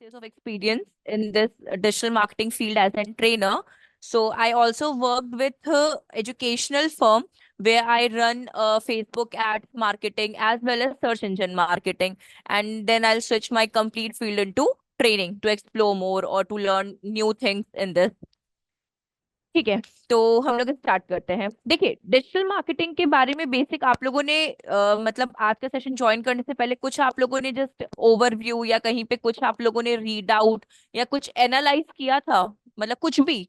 years of experience in this digital marketing field as a trainer. So I also worked with a educational firm where I run Facebook ads marketing as well as search engine marketing. And then I'll switch my complete field into training to explore more or to learn new things in this. ठीक है, तो हम लोग start करते हैं। देखिए, digital marketing के बारे में बेसिक आप लोगों ने मतलब आज का सेशन ज्वाइन करने से पहले कुछ आप लोगों ने जस्ट ओवरव्यू या कहीं पे कुछ आप लोगों ने रीड आउट या कुछ एनालाइज किया था, मतलब कुछ भी,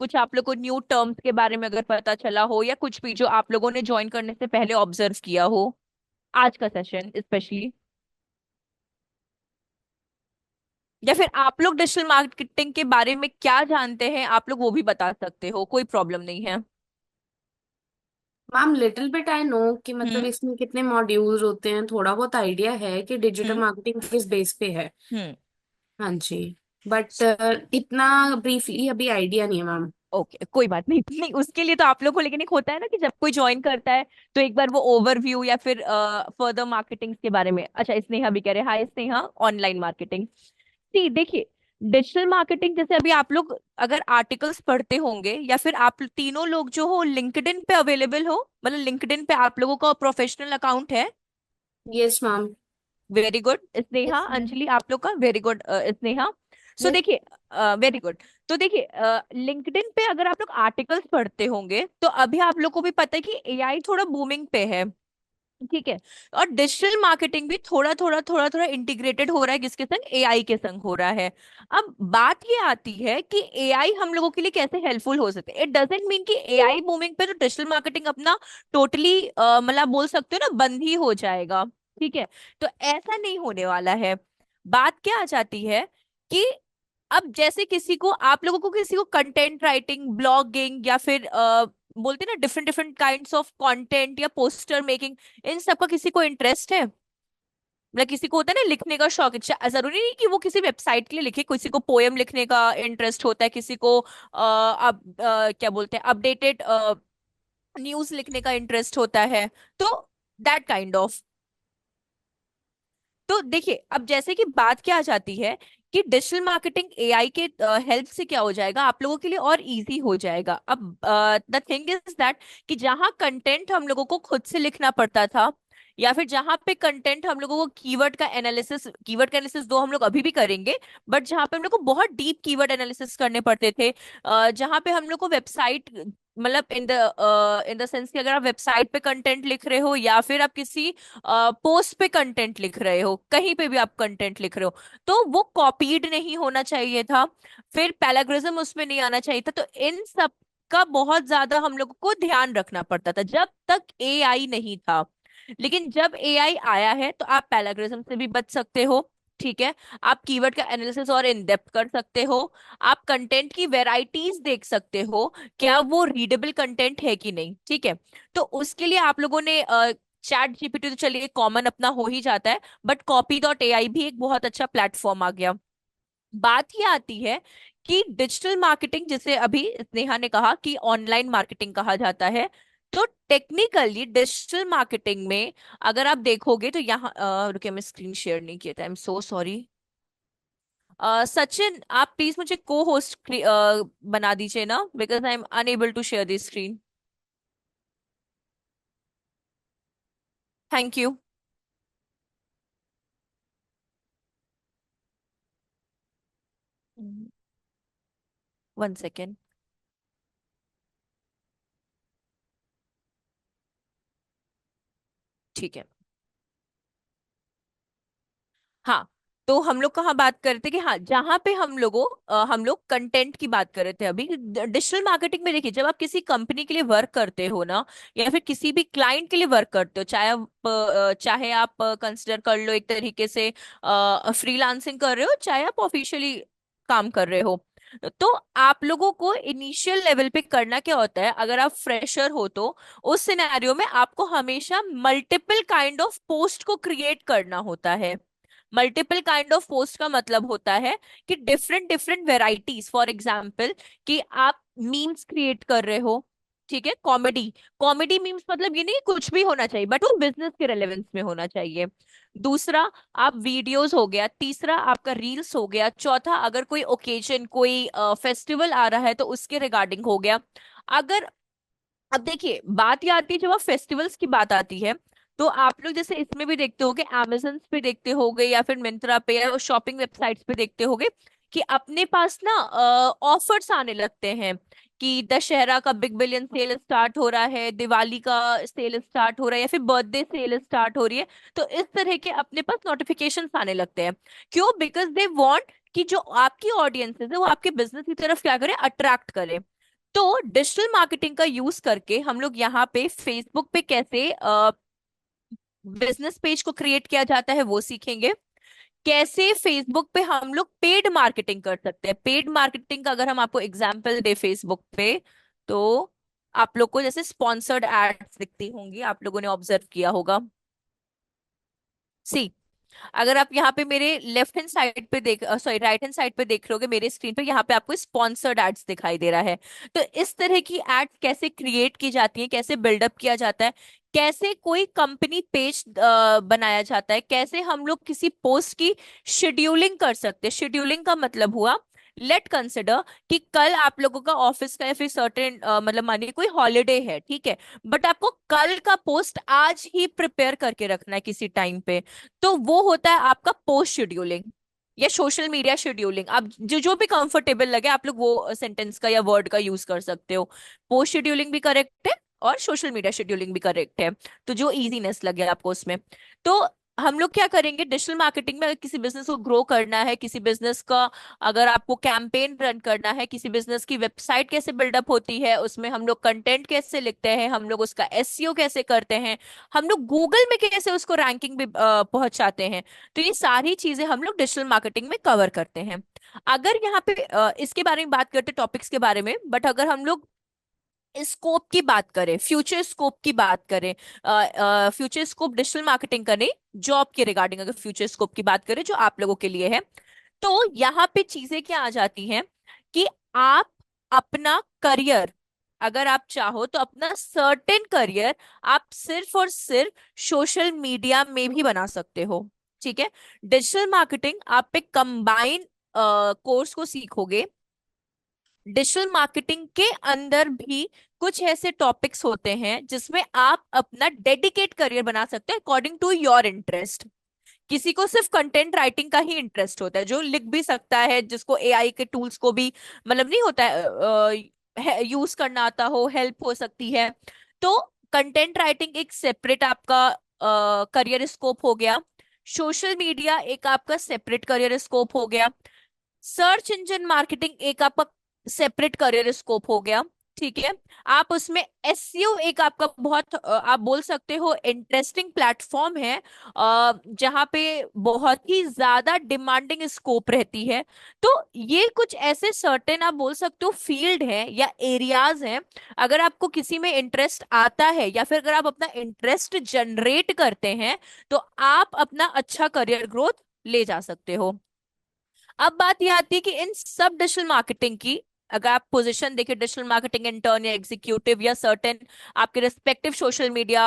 कुछ आप लोगों को न्यू टर्म्स के बारे में अगर पता चला हो या कुछ भी जो आप लोगों ने ज्वाइन करने से पहले ऑब्जर्व किया हो आज का सेशन स्पेशली, या फिर आप लोग डिजिटल मार्केटिंग के बारे में क्या जानते हैं आप लोग वो भी बता सकते हो, कोई प्रॉब्लम नहीं है। Ma'am little bit I know कि मतलब हम्म। इसमें कितने मॉड्यूल्स होते हैं, थोड़ा बहुत आइडिया है कि डिजिटल हम्म। मार्केटिंग किस बेस पे है। हम्म। हाँ जी। बट इतना ब्रीफली अभी आइडिया नहीं है मैम। ओके, कोई बात नहीं। नहीं, उसके लिए तो आप लोग को, लेकिन एक होता है ना कि जब कोई ज्वाइन करता है तो एक बार वो ओवरव्यू या फिर फर्दर मार्केटिंग के बारे में। अच्छा, स्नेहा भी कह रहे, हाय स्नेहा, ऑनलाइन मार्केटिंग। जी देखिए, डिजिटल मार्केटिंग जैसे अभी आप लोग अगर आर्टिकल्स पढ़ते होंगे या फिर आप तीनों लोग जो हो लिंक्डइन पे अवेलेबल हो, मतलब लिंक्डइन पे आप लोगों का प्रोफेशनल अकाउंट है। Yes ma'am. Very good Sneha, yes ma'am. Anjali आप लोग का, very good Sneha. So yes. देखिए, वेरी गुड। तो देखिए, लिंक्डइन पे अगर आप लोग आर्टिकल्स पढ़ते होंगे तो अभी आप लोग को भी पता है कि एआई थोड़ा बूमिंग पे है। ठीक है। और डिजिटल मार्केटिंग भी थोड़ा थोड़ा थोड़ा थोड़ा इंटीग्रेटेड हो रहा है, किसके संग, एआई के संग हो रहा है। अब बात ये आती है कि एआई हम लोगों के लिए कैसे हेल्पफुल हो सकते हैं। इट डजेंट मीन कि एआई बूमिंग पे तो डिजिटल मार्केटिंग अपना टोटली मतलब बोल सकते हो ना बंद ही हो जाएगा। ठीक है, तो ऐसा नहीं होने वाला है। बात क्या आ जाती है कि अब जैसे किसी को, आप लोगों को किसी को कंटेंट राइटिंग, ब्लॉगिंग या फिर बोलते हैं ना different different kinds of content या पोस्टर मेकिंग, इन सब का किसी को इंटरेस्ट है। मतलब किसी को होता है ना लिखने का शौक, जरूरी नहीं कि वो किसी वेबसाइट के लिए लिखे, किसी को पोयम लिखने का इंटरेस्ट होता है, किसी को अब क्या बोलते हैं अपडेटेड न्यूज लिखने का इंटरेस्ट होता है। तो दैट काइंड ऑफ। तो देखिए, अब जैसे कि बात क्या आ जाती है कि डिजिटल मार्केटिंग एआई के हेल्प से क्या हो जाएगा, आप लोगों के लिए और इजी हो जाएगा। अब द थिंग इज दैट कि जहां कंटेंट हम लोगों को खुद से लिखना पड़ता था, या फिर जहां पे कंटेंट हम लोगों को कीवर्ड का एनालिसिस दो हम लोग अभी भी करेंगे, बट जहां पे हम लोग को बहुत डीप कीवर्ड एनालिसिस करने पड़ते थे, जहां पे हम लोग को वेबसाइट, मतलब इन द सेंस कि अगर आप वेबसाइट पे कंटेंट लिख रहे हो या फिर आप किसी पोस्ट पे कंटेंट लिख रहे हो, कहीं पे भी आप कंटेंट लिख रहे हो, तो वो कॉपीड नहीं होना चाहिए था। फिर पैराग्रिज्म उसमें नहीं आना चाहिए था। तो इन सब का बहुत ज्यादा हम लोगों को ध्यान रखना पड़ता था जब तक एआई नहीं था। लेकिन जब एआई आया है तो आप पैराग्रिज्म से भी बच सकते हो। ठीक है, आप कीवर्ड का एनालिसिस और इन डेप्थ कर सकते हो। आप कंटेंट की वेराइटीज देख सकते हो, क्या वो रीडेबल कंटेंट है कि नहीं। ठीक है, तो उसके लिए आप लोगों ने चैट जीपीटी तो चलिए कॉमन अपना हो ही जाता है, बट कॉपी.एआई भी एक बहुत अच्छा प्लेटफॉर्म आ गया। बात ये आती है कि डिजिटल मार्केटिंग, जिसे अभी स्नेहा ने कहा कि ऑनलाइन मार्केटिंग कहा जाता है, तो टेक्निकली डिजिटल मार्केटिंग में अगर आप देखोगे तो यहाँ रुकिए, मैं स्क्रीन शेयर नहीं किया था, I am so sorry. Sachin, आप प्लीज मुझे को होस्ट बना दीजिए ना, because I am unable to share the screen. Thank you. 1 second. ठीक है। हाँ, तो हम लोग कहाँ बात कर रहे थे कि हाँ, जहां पे हम लोग कंटेंट की बात कर रहे थे अभी डिजिटल मार्केटिंग में। देखिए, जब आप किसी कंपनी के लिए वर्क करते हो ना, या फिर किसी भी क्लाइंट के लिए वर्क करते हो, चाहे आप कंसिडर कर लो एक तरीके से फ्रीलांसिंग कर रहे हो, चाहे आप ऑफिशियली काम कर रहे हो, तो आप लोगों को इनिशियल लेवल पे करना क्या होता है। अगर आप फ्रेशर हो तो उस सिनेरियो में आपको हमेशा मल्टीपल काइंड ऑफ पोस्ट को क्रिएट करना होता है। मल्टीपल काइंड ऑफ पोस्ट का मतलब होता है कि different different varieties, for example कि आप मीम्स क्रिएट कर रहे हो, ठीक है, कॉमेडी। कॉमेडी मीम्स मतलब ये नहीं कि कुछ भी होना चाहिए, बट वो बिजनेस के रेलेवेंस में होना चाहिए। दूसरा, आप वीडियोस हो गया। तीसरा, आपका रील्स हो गया। चौथा, अगर कोई ओकेजन, कोई फेस्टिवल आ रहा है तो उसके रिगार्डिंग हो गया। अगर, अब देखिए बात ये आती है, जब आप फेस्टिवल्स की बात आती है, तो आप लोग जैसे इसमें भी देखते होगे, amazon पे देखते होगे या फिर मिंत्रा पे या शॉपिंग वेबसाइट्स पे देखते होगे कि अपने पास ना ऑफर्स आने लगते हैं कि दशहरा का बिग बिलियन सेल स्टार्ट हो रहा है, दिवाली का सेल स्टार्ट हो रहा है, या फिर बर्थडे सेल स्टार्ट हो रही है। तो इस तरह के अपने पास नोटिफिकेशंस आने लगते हैं। क्यों? बिकॉज दे वांट कि जो आपकी ऑडियंसेस है वो आपके बिजनेस की तरफ क्या करे, अट्रैक्ट करे। तो डिजिटल मार्केटिंग का यूज करके हम लोग यहाँ पे फेसबुक पे कैसे बिजनेस पेज को क्रिएट किया जाता है वो सीखेंगे। कैसे फेसबुक पे हम लोग पेड मार्केटिंग कर सकते हैं। पेड मार्केटिंग का अगर हम आपको एग्जांपल दे फेसबुक पे, तो आप लोग को जैसे स्पॉन्सर्ड एड्स दिखती होंगी, आप लोगों ने ऑब्जर्व किया होगा। सी, अगर आप यहाँ पे मेरे लेफ्ट हैंड साइड पे देख, सॉरी राइट हैंड साइड पे देख रहे होगे मेरे स्क्रीन पे, यहाँ पे आपको स्पॉन्सर्ड एड्स दिखाई दे रहा है। तो इस तरह की एड्स कैसे क्रिएट की जाती है, कैसे बिल्डअप किया जाता है, कैसे कोई कंपनी पेज बनाया जाता है, कैसे हम लोग किसी पोस्ट की शेड्यूलिंग कर सकते हैं। शेड्यूलिंग का मतलब हुआ, लेट कंसिडर कि कल आप लोगों का ऑफिस का या फिर सर्टेन मतलब मानिए कोई हॉलीडे है, ठीक है, बट आपको कल का पोस्ट आज ही प्रिपेयर करके रखना है किसी टाइम पे। तो वो होता है आपका पोस्ट शेड्यूलिंग या सोशल मीडिया शेड्यूलिंग। आप जो जो भी कंफर्टेबल लगे आप लोग वो सेंटेंस का या वर्ड का यूज कर सकते हो। पोस्ट शेड्यूलिंग भी करेक्ट है और सोशल मीडिया शेड्यूलिंग भी करेक्ट है, तो जो इजीनेस लगे आपको उसमें। तो हम लोग क्या करेंगे डिजिटल मार्केटिंग में, अगर किसी बिजनेस को ग्रो करना है, किसी बिजनेस का अगर आपको कैंपेन रन करना है, किसी बिजनेस की वेबसाइट कैसे बिल्डअप होती है, उसमें हम लोग कंटेंट कैसे लिखते हैं, हम लोग उसका एसईओ कैसे करते हैं, हम लोग गूगल में कैसे उसको रैंकिंग भी पहुंचाते हैं, तो ये सारी चीजें हम लोग डिजिटल मार्केटिंग में कवर करते हैं। अगर यहाँ पे इसके बारे में बात करते टॉपिक्स के बारे में, बट अगर हम लोग स्कोप की बात करें, फ्यूचर स्कोप की बात करें, फ्यूचर स्कोप डिजिटल मार्केटिंग करें, जॉब के रिगार्डिंग अगर फ्यूचर स्कोप की बात करें जो आप लोगों के लिए है, तो यहाँ पे चीजें क्या आ जाती हैं कि आप अपना करियर, अगर आप चाहो तो अपना सर्टेन करियर आप सिर्फ और सिर्फ सोशल मीडिया में भी बना सकते हो। ठीक है, डिजिटल मार्केटिंग आप पे कंबाइन कोर्स को सीखोगे। डिजिटल मार्केटिंग के अंदर भी कुछ ऐसे टॉपिक्स होते हैं जिसमें आप अपना डेडिकेट करियर बना सकते हैं अकॉर्डिंग टू योर इंटरेस्ट। किसी को सिर्फ कंटेंट राइटिंग का ही इंटरेस्ट होता है, जो लिख भी सकता है, जिसको एआई के टूल्स को भी मतलब नहीं होता है यूज करना आता हो, हेल्प हो सकती है। तो कंटेंट राइटिंग एक सेपरेट आपका करियर स्कोप हो गया। सोशल मीडिया एक आपका सेपरेट करियर स्कोप हो गया। सर्च इंजन मार्केटिंग एक आपका सेपरेट करियर स्कोप हो गया। ठीक है, आप उसमें एसईओ एक आपका बहुत आप बोल सकते हो इंटरेस्टिंग प्लेटफॉर्म है, जहां पे बहुत ही ज्यादा डिमांडिंग स्कोप रहती है। तो ये कुछ ऐसे सर्टेन आप बोल सकते हो फील्ड हैं या एरियाज हैं, अगर आपको किसी में इंटरेस्ट आता है या फिर अगर आप अपना इंटरेस्ट जनरेट करते हैं, तो आप अपना अच्छा करियर ग्रोथ ले जा सकते हो। अब बात यह आती है कि इन सब डिजिटल मार्केटिंग की, अगर आप पोजीशन देखिए डिजिटल मार्केटिंग इंटर्न या एग्जीक्यूटिव या सर्टेन आपके respective social media,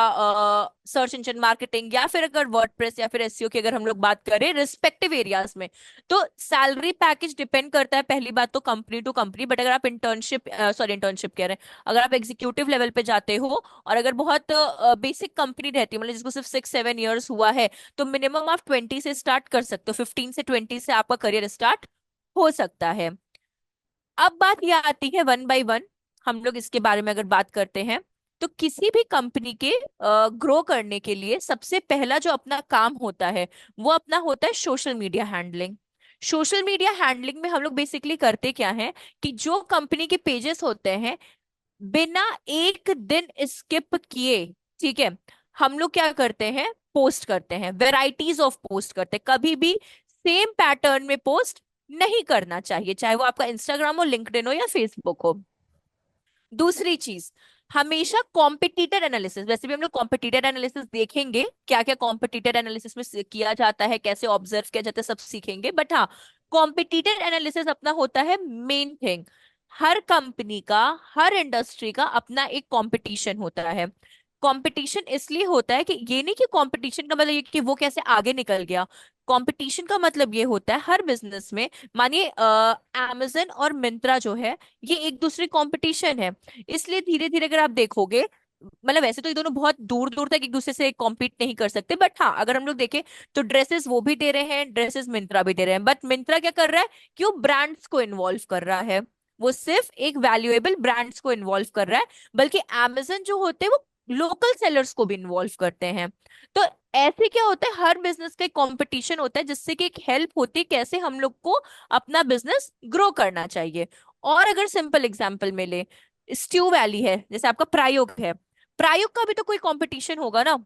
search engine marketing, या फिर अगर वर्डप्रेस या फिर एसईओ की अगर हम लोग बात करें रिस्पेक्टिव एरियाज में, तो सैलरी पैकेज डिपेंड करता है पहली बात तो कंपनी टू कंपनी। बट अगर आप इंटर्नशिप, सॉरी इंटर्नशिप कह रहे हैं, अगर आप एग्जीक्यूटिव लेवल पे जाते हो और अगर बहुत बेसिक कंपनी रहती है, मतलब जिसको सिर्फ 6-7 ईयर्स हुआ है, तो मिनिमम आप 20 से स्टार्ट कर सकते हो, 15 से 20 से आपका करियर स्टार्ट हो सकता है। अब बात यह आती है वन बाय वन, हम लोग इसके बारे में अगर बात करते हैं, तो किसी भी कंपनी के ग्रो करने के लिए सबसे पहला जो अपना काम होता है वो अपना होता है social media handling. Social media handling में हम लोग बेसिकली करते क्या है कि जो कंपनी के पेजेस होते हैं, बिना एक दिन स्किप किए, ठीक है, हम लोग क्या करते हैं, पोस्ट करते हैं, वेराइटीज ऑफ पोस्ट करते हैं। कभी भी सेम पैटर्न में पोस्ट नहीं करना चाहिए, चाहे वो आपका इंस्टाग्राम हो, लिंक्डइन हो या फेसबुक हो। दूसरी चीज, हमेशा कॉम्पिटिटर एनालिसिस, वैसे भी हम लोग कॉम्पिटिटर एनालिसिस देखेंगे, क्या क्या कॉम्पिटिटर एनालिसिस में किया जाता है, कैसे ऑब्जर्व किया जाता है, सब सीखेंगे। बट हाँ, कॉम्पिटिटर एनालिसिस अपना होता है मेन थिंग। हर कंपनी का, हर इंडस्ट्री का अपना एक कंपटीशन होता है। कंपटीशन इसलिए होता है कि ये नहीं कि कंपटीशन का मतलब ये कि वो कैसे आगे निकल गया। कंपटीशन का मतलब ये होता है हर बिजनेस में, मानिए amazon और मिंत्रा जो है, ये एक दूसरे कंपटीशन है। इसलिए धीरे धीरे अगर आप देखोगे, मतलब वैसे तो ये दोनों बहुत दूर दूर तक एक दूसरे से कॉम्पीट नहीं कर सकते, बट हाँ अगर हम लोग देखें तो ड्रेसेस वो भी दे रहे हैं, ड्रेसेस मिंत्रा भी दे रहे हैं, बट मिंत्रा क्या कर रहा है कि वो ब्रांड्स को इन्वॉल्व कर रहा है। वो सिर्फ एक वैल्यूएबल ब्रांड्स को इन्वॉल्व कर रहा है, बल्कि amazon जो होते हैं वो लोकल सेलर्स को भी इन्वॉल्व करते हैं। तो ऐसे क्या होता है, हर बिजनेस का एक कंपटीशन होता है, जिससे कि एक हेल्प होती है कैसे हम लोग को अपना बिजनेस ग्रो करना चाहिए। और अगर सिंपल एग्जांपल में ले, स्ट्यू वैली है, जैसे आपका प्रायोग है, प्रायोग का भी तो कोई कंपटीशन होगा ना,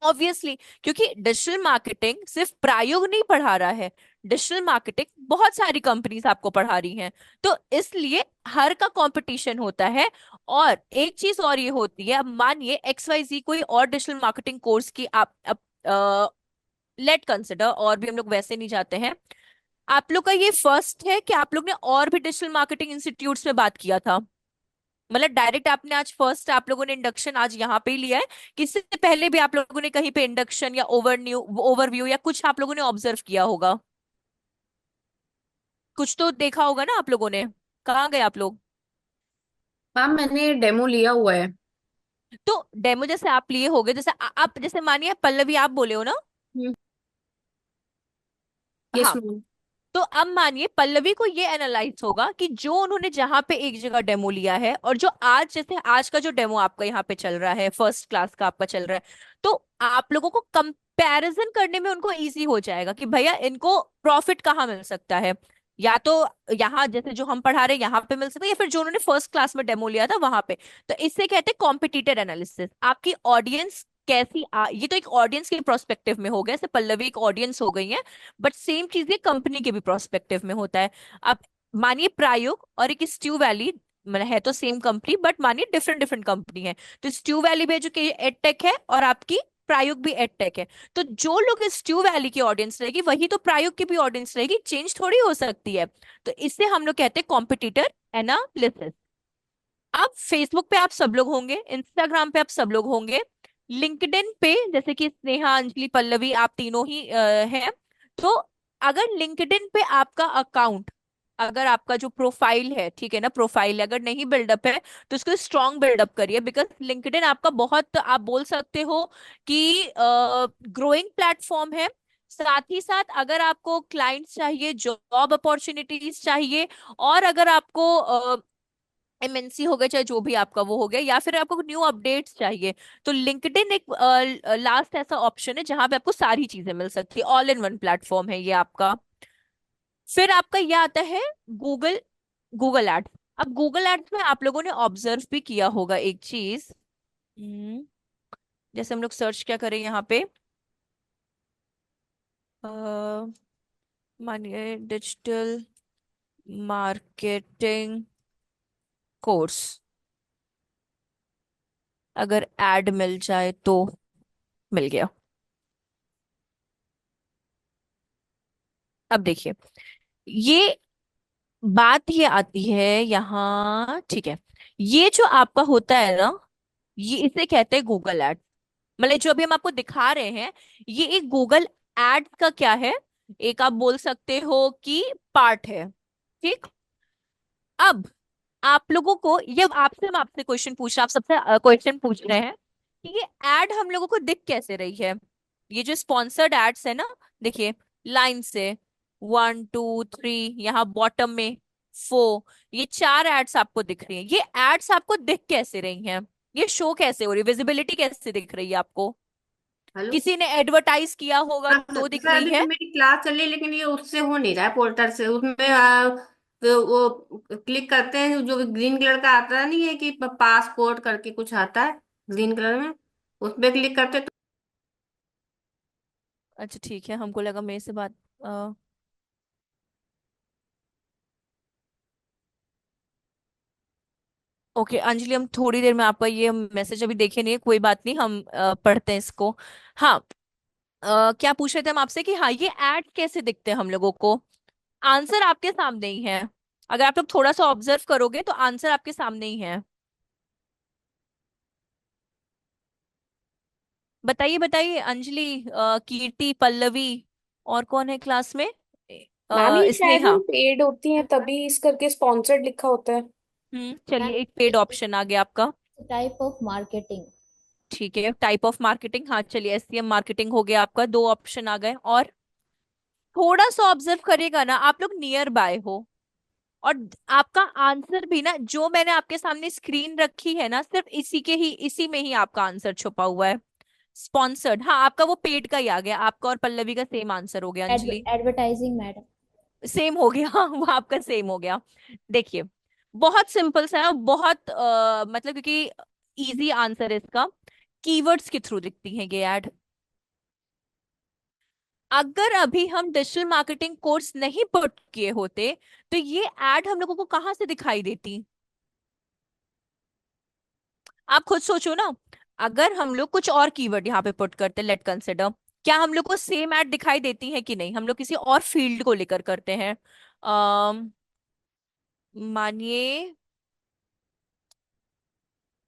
ऑब्वियसली। क्योंकि डिजिटल मार्केटिंग सिर्फ प्रायोग नहीं पढ़ा रहा है, डिजिटल मार्केटिंग बहुत सारी कंपनीज आपको पढ़ा रही हैं। तो इसलिए हर का कंपटीशन होता है। और एक चीज और ये होती है, अब मानिए XYZ कोई और डिजिटल मार्केटिंग कोर्स की आप लेट कंसिडर, और भी हम लोग वैसे नहीं जाते हैं, आप लोग का ये फर्स्ट है कि आप लोग ने और भी डिजिटल मार्केटिंग इंस्टीट्यूट्स में बात किया था? मतलब डायरेक्ट आपने आज फर्स्ट आप लोगों ने इंडक्शन आज यहाँ पे ही लिया है, कि इससे पहले भी आप लोगों ने कहीं पे इंडक्शन या ओवरव्यू या कुछ आप लोगों ने ऑब्जर्व किया होगा? कुछ तो देखा होगा ना आप लोगों ने। कहाँ गए आप लोग? हाँ, मैंने डेमो लिया हुआ है। तो डेमो जैसे आप लिए होगे, जैसे आप जैसे मानिए पल्लवी आप बोले हो ना। यस हाँ। मैम। तो अब मानिए पल्लवी को ये एनालाइज होगा कि जो उन्होंने जहां पे एक जगह डेमो लिया है, और जो आज जैसे आज का जो डेमो आपका यहाँ पे चल रहा है, फर्स्ट क्लास का आपका चल रहा है, तो आप लोगों को कंपैरिजन करने में उनको इजी हो जाएगा कि भैया इनको प्रॉफिट कहाँ मिल सकता है। या तो यहाँ जैसे जो हम पढ़ा रहे हैं यहाँ पे मिल सकता है, या फिर जो उन्होंने फर्स्ट क्लास में डेमो लिया था वहां पे। तो इससे कहते हैं कॉम्पिटिटर एनालिसिस। आपकी ऑडियंस कैसी ये तो एक ऑडियंस के प्रोस्पेक्टिव में हो गया, जैसे पल्लवी एक ऑडियंस हो गई है, बट सेम चीज ये कंपनी के भी प्रोस्पेक्टिव में होता है। अब मानिए प्रायोग और एक स्ट्यू वैली, मतलब है तो सेम कंपनी बट मानिए डिफरेंट डिफरेंट कंपनी है। तो स्ट्यू वैली भी जो कि एडटेक है, और आपकी प्रायोग भी एडटेक है। तो जो लोग स्ट्यू वैली की ऑडियंस रहेगी वही तो प्रायोग की भी ऑडियंस रहेगी, चेंज थोड़ी हो सकती है। तो इससे हम लोग कहते हैं कॉम्पिटिटर एनालिसिस। अब फेसबुक पे आप सब लोग होंगे, इंस्टाग्राम पे आप सब लोग होंगे, लिंक्डइन पे जैसे कि स्नेहा, अंजलि, पल्लवी आप तीनों ही हैं। तो अगर लिंक्डइन पे आपका अकाउंट, अगर आपका जो प्रोफाइल है, ठीक है ना, प्रोफाइल अगर नहीं बिल्डअप है तो उसको स्ट्रॉन्ग बिल्डअप करिए, बिकॉज लिंक्डइन आपका बहुत आप बोल सकते हो कि ग्रोइंग प्लेटफॉर्म है। साथ ही साथ अगर आपको क्लाइंट्स चाहिए, जॉब अपॉर्चुनिटीज चाहिए, और अगर आपको एमएनसी हो गया, चाहे जो भी आपका वो हो गया, या फिर आपको न्यू अपडेट्स चाहिए, तो लिंक्डइन एक लास्ट ऐसा ऑप्शन है जहां पे आपको सारी चीजें मिल सकती है, ऑल इन वन प्लेटफॉर्म है ये आपका। फिर आपका ये आता है गूगल, गूगल एड्स। अब गूगल एड्स में आप लोगों ने ऑब्जर्व भी किया होगा एक चीज। हम्म, जैसे हम लोग सर्च क्या करें यहाँ पे, अ, मानिए डिजिटल मार्केटिंग कोर्स, अगर एड मिल जाए तो, मिल गया। अब देखिए, ये बात ये आती है यहाँ, ठीक है, ये जो आपका होता है ना, ये इसे कहते हैं गूगल एड। मतलब जो अभी हम आपको दिखा रहे हैं, ये एक गूगल एड का क्या है, एक आप बोल सकते हो कि पार्ट है। ठीक। अब आप लोगों को ये आपसे, हम आपसे क्वेश्चन पूछ रहे हैं, आप सबसे क्वेश्चन पूछ रहे हैं कि ये एड हम लोगों को दिख कैसे रही है। ये जो स्पॉन्सर्ड एड्स है ना, देखिए, लाइन से 1 2 3, यहाँ बॉटम में 4, ये 4 एड्स आपको दिख रही हैं। ये एड्स आपको दिख कैसे रही हैं, ये शो कैसे हो रही है, विजिबिलिटी कैसे दिख रही है आपको? हेलो। किसी ने एडवर्टाइज किया होगा हाँ तो दिख सर, रही अभी तो है? मेरी क्लास चल रही है, लेकिन ये उससे हो नहीं रहा है, पोर्टर से। उसमें तो वो क्लिक करते हैं, जो ग्रीन कलर का आता नहीं है कि पासपोर्ट करके कुछ आता है ग्रीन कलर में, उस पर क्लिक करते तो। अच्छा ठीक है, हमको लगा मेरे से बात। ओके अंजलि, हम थोड़ी देर में, आपका ये मैसेज अभी देखे नहीं है, कोई बात नहीं, हम पढ़ते हैं इसको। हाँ, क्या पूछ रहे थे हम आपसे कि हाँ ये ऐड कैसे दिखते हैं हम लोगों को? आंसर आपके सामने ही है। अगर आप लोग थोड़ा सा ऑब्जर्व करोगे तो आंसर आपके सामने ही है। बताइए बताइए, अंजलि, कीर्ति, पल्लवी, और कौन है क्लास में? मैम ये शायद स्नेहा। हम पेड होती हैं तभी इस करके स्पॉन्सर्ड लिखा होता है। चलिए, एक पेड ऑप्शन आ गया आपका। Type of marketing. ठीक है, टाइप ऑफ मार्केटिंग, हाँ चलिए, एससीएम मार्केटिंग हो गया आपका, दो ऑप्शन आ गए। और थोड़ा सा ऑब्जर्व करेगा ना, आप लोग नियर बाय हो। और आपका आंसर भी ना, जो मैंने आपके सामने स्क्रीन रखी है ना, सिर्फ इसी में ही आपका आंसर छुपा हुआ है। स्पॉन्सर्ड, हाँ आपका वो पेड का ही आ गया, आपका और पल्लवी का सेम आंसर हो गया अंजलि। Advertising madam. सेम हो गया वो आपका सेम हो गया। देखिए, बहुत सिंपल सा है, और बहुत मतलब, क्योंकि इजी आंसर है इसका। कीवर्ड्स के थ्रू दिखती है ये एड। अगर अभी हम डिजिटल मार्केटिंग कोर्स नहीं पुट किए होते, तो ये एड हम लोगों को कहाँ से दिखाई देती? आप खुद सोचो ना। अगर हम लोग कुछ और कीवर्ड यहाँ पे पुट करते, लेट कंसिडर, क्या हम लोग को सेम ऐड दिखाई देती है कि नहीं? हम लोग किसी और फील्ड को लेकर करते हैं। अम मानिए,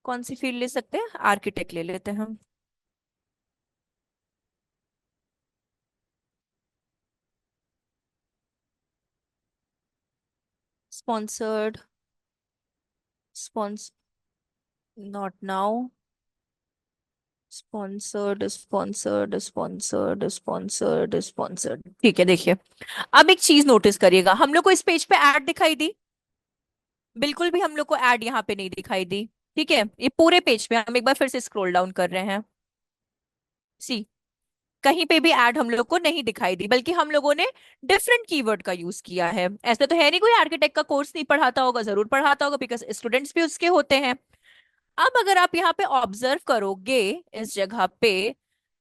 कौन सी फील्ड ले सकते हैं? आर्किटेक्ट ले लेते हैं हम। Sponsored, spawns not now, sponsored sponsored sponsored sponsored sponsored. ठीक है, देखिए, अब एक चीज नोटिस करिएगा, हम लोग को इस पेज पे ऐड दिखाई दी? बिल्कुल भी हम लोग को ऐड यहाँ पे नहीं दिखाई दी। ठीक है, ये पूरे पेज पे हम एक बार फिर से स्क्रॉल डाउन कर रहे हैं। सी, कहीं पे भी ऐड हम लोग को नहीं दिखाई दी, बल्कि हम लोगों ने डिफरेंट कीवर्ड का यूज किया है। ऐसा तो है नहीं कोई आर्किटेक्ट का कोर्स नहीं पढ़ाता होगा, जरूर पढ़ाता होगा, बिकॉज स्टूडेंट्स भी उसके होते हैं। अब अगर आप यहाँ पे ऑब्जर्व करोगे इस जगह पे,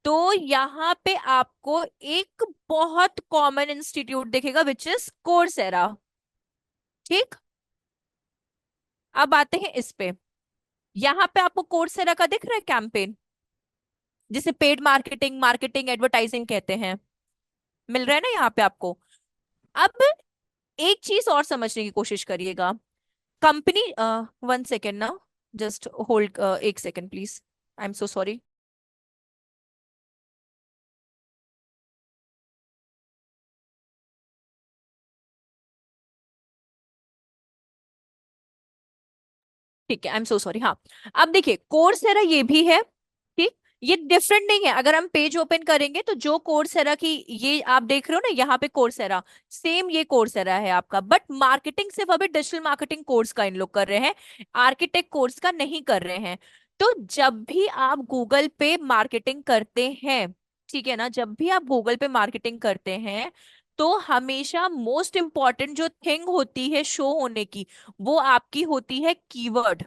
तो यहाँ पे आपको एक बहुत कॉमन इंस्टीट्यूट दिखेगा, विच इज कोर्सेरा। ठीक, अब आते हैं इस पे। यहाँ पे आपको कोर्सेरा का दिख रहा है कैंपेन, जिसे पेड मार्केटिंग, मार्केटिंग एडवर्टाइजिंग कहते हैं। मिल रहा है ना यहाँ पे आपको? अब एक चीज और समझने की कोशिश करिएगा। कंपनी, 1 सेकेंड ना, just hold, 1 second please, I am so sorry. ठीक है, आई एम सो सॉरी। हाँ, अब देखिए, कोर्सेरा ये भी है। ठीक, ये डिफरेंट नहीं है। अगर हम पेज ओपन करेंगे तो जो कोर्सेरा की ये आप देख रहे हो ना, यहाँ पे कोर्सेरा, सेम ये कोर्सेरा है आपका, बट मार्केटिंग सिर्फ अभी डिजिटल मार्केटिंग कोर्स का इन लोग कर रहे हैं, आर्किटेक्ट कोर्स का नहीं कर रहे हैं। तो जब भी आप गूगल पे मार्केटिंग करते हैं, ठीक है ना, जब भी आप गूगल पे मार्केटिंग करते हैं, तो हमेशा मोस्ट इंपॉर्टेंट जो थिंग होती है शो होने की, वो आपकी होती है कीवर्ड।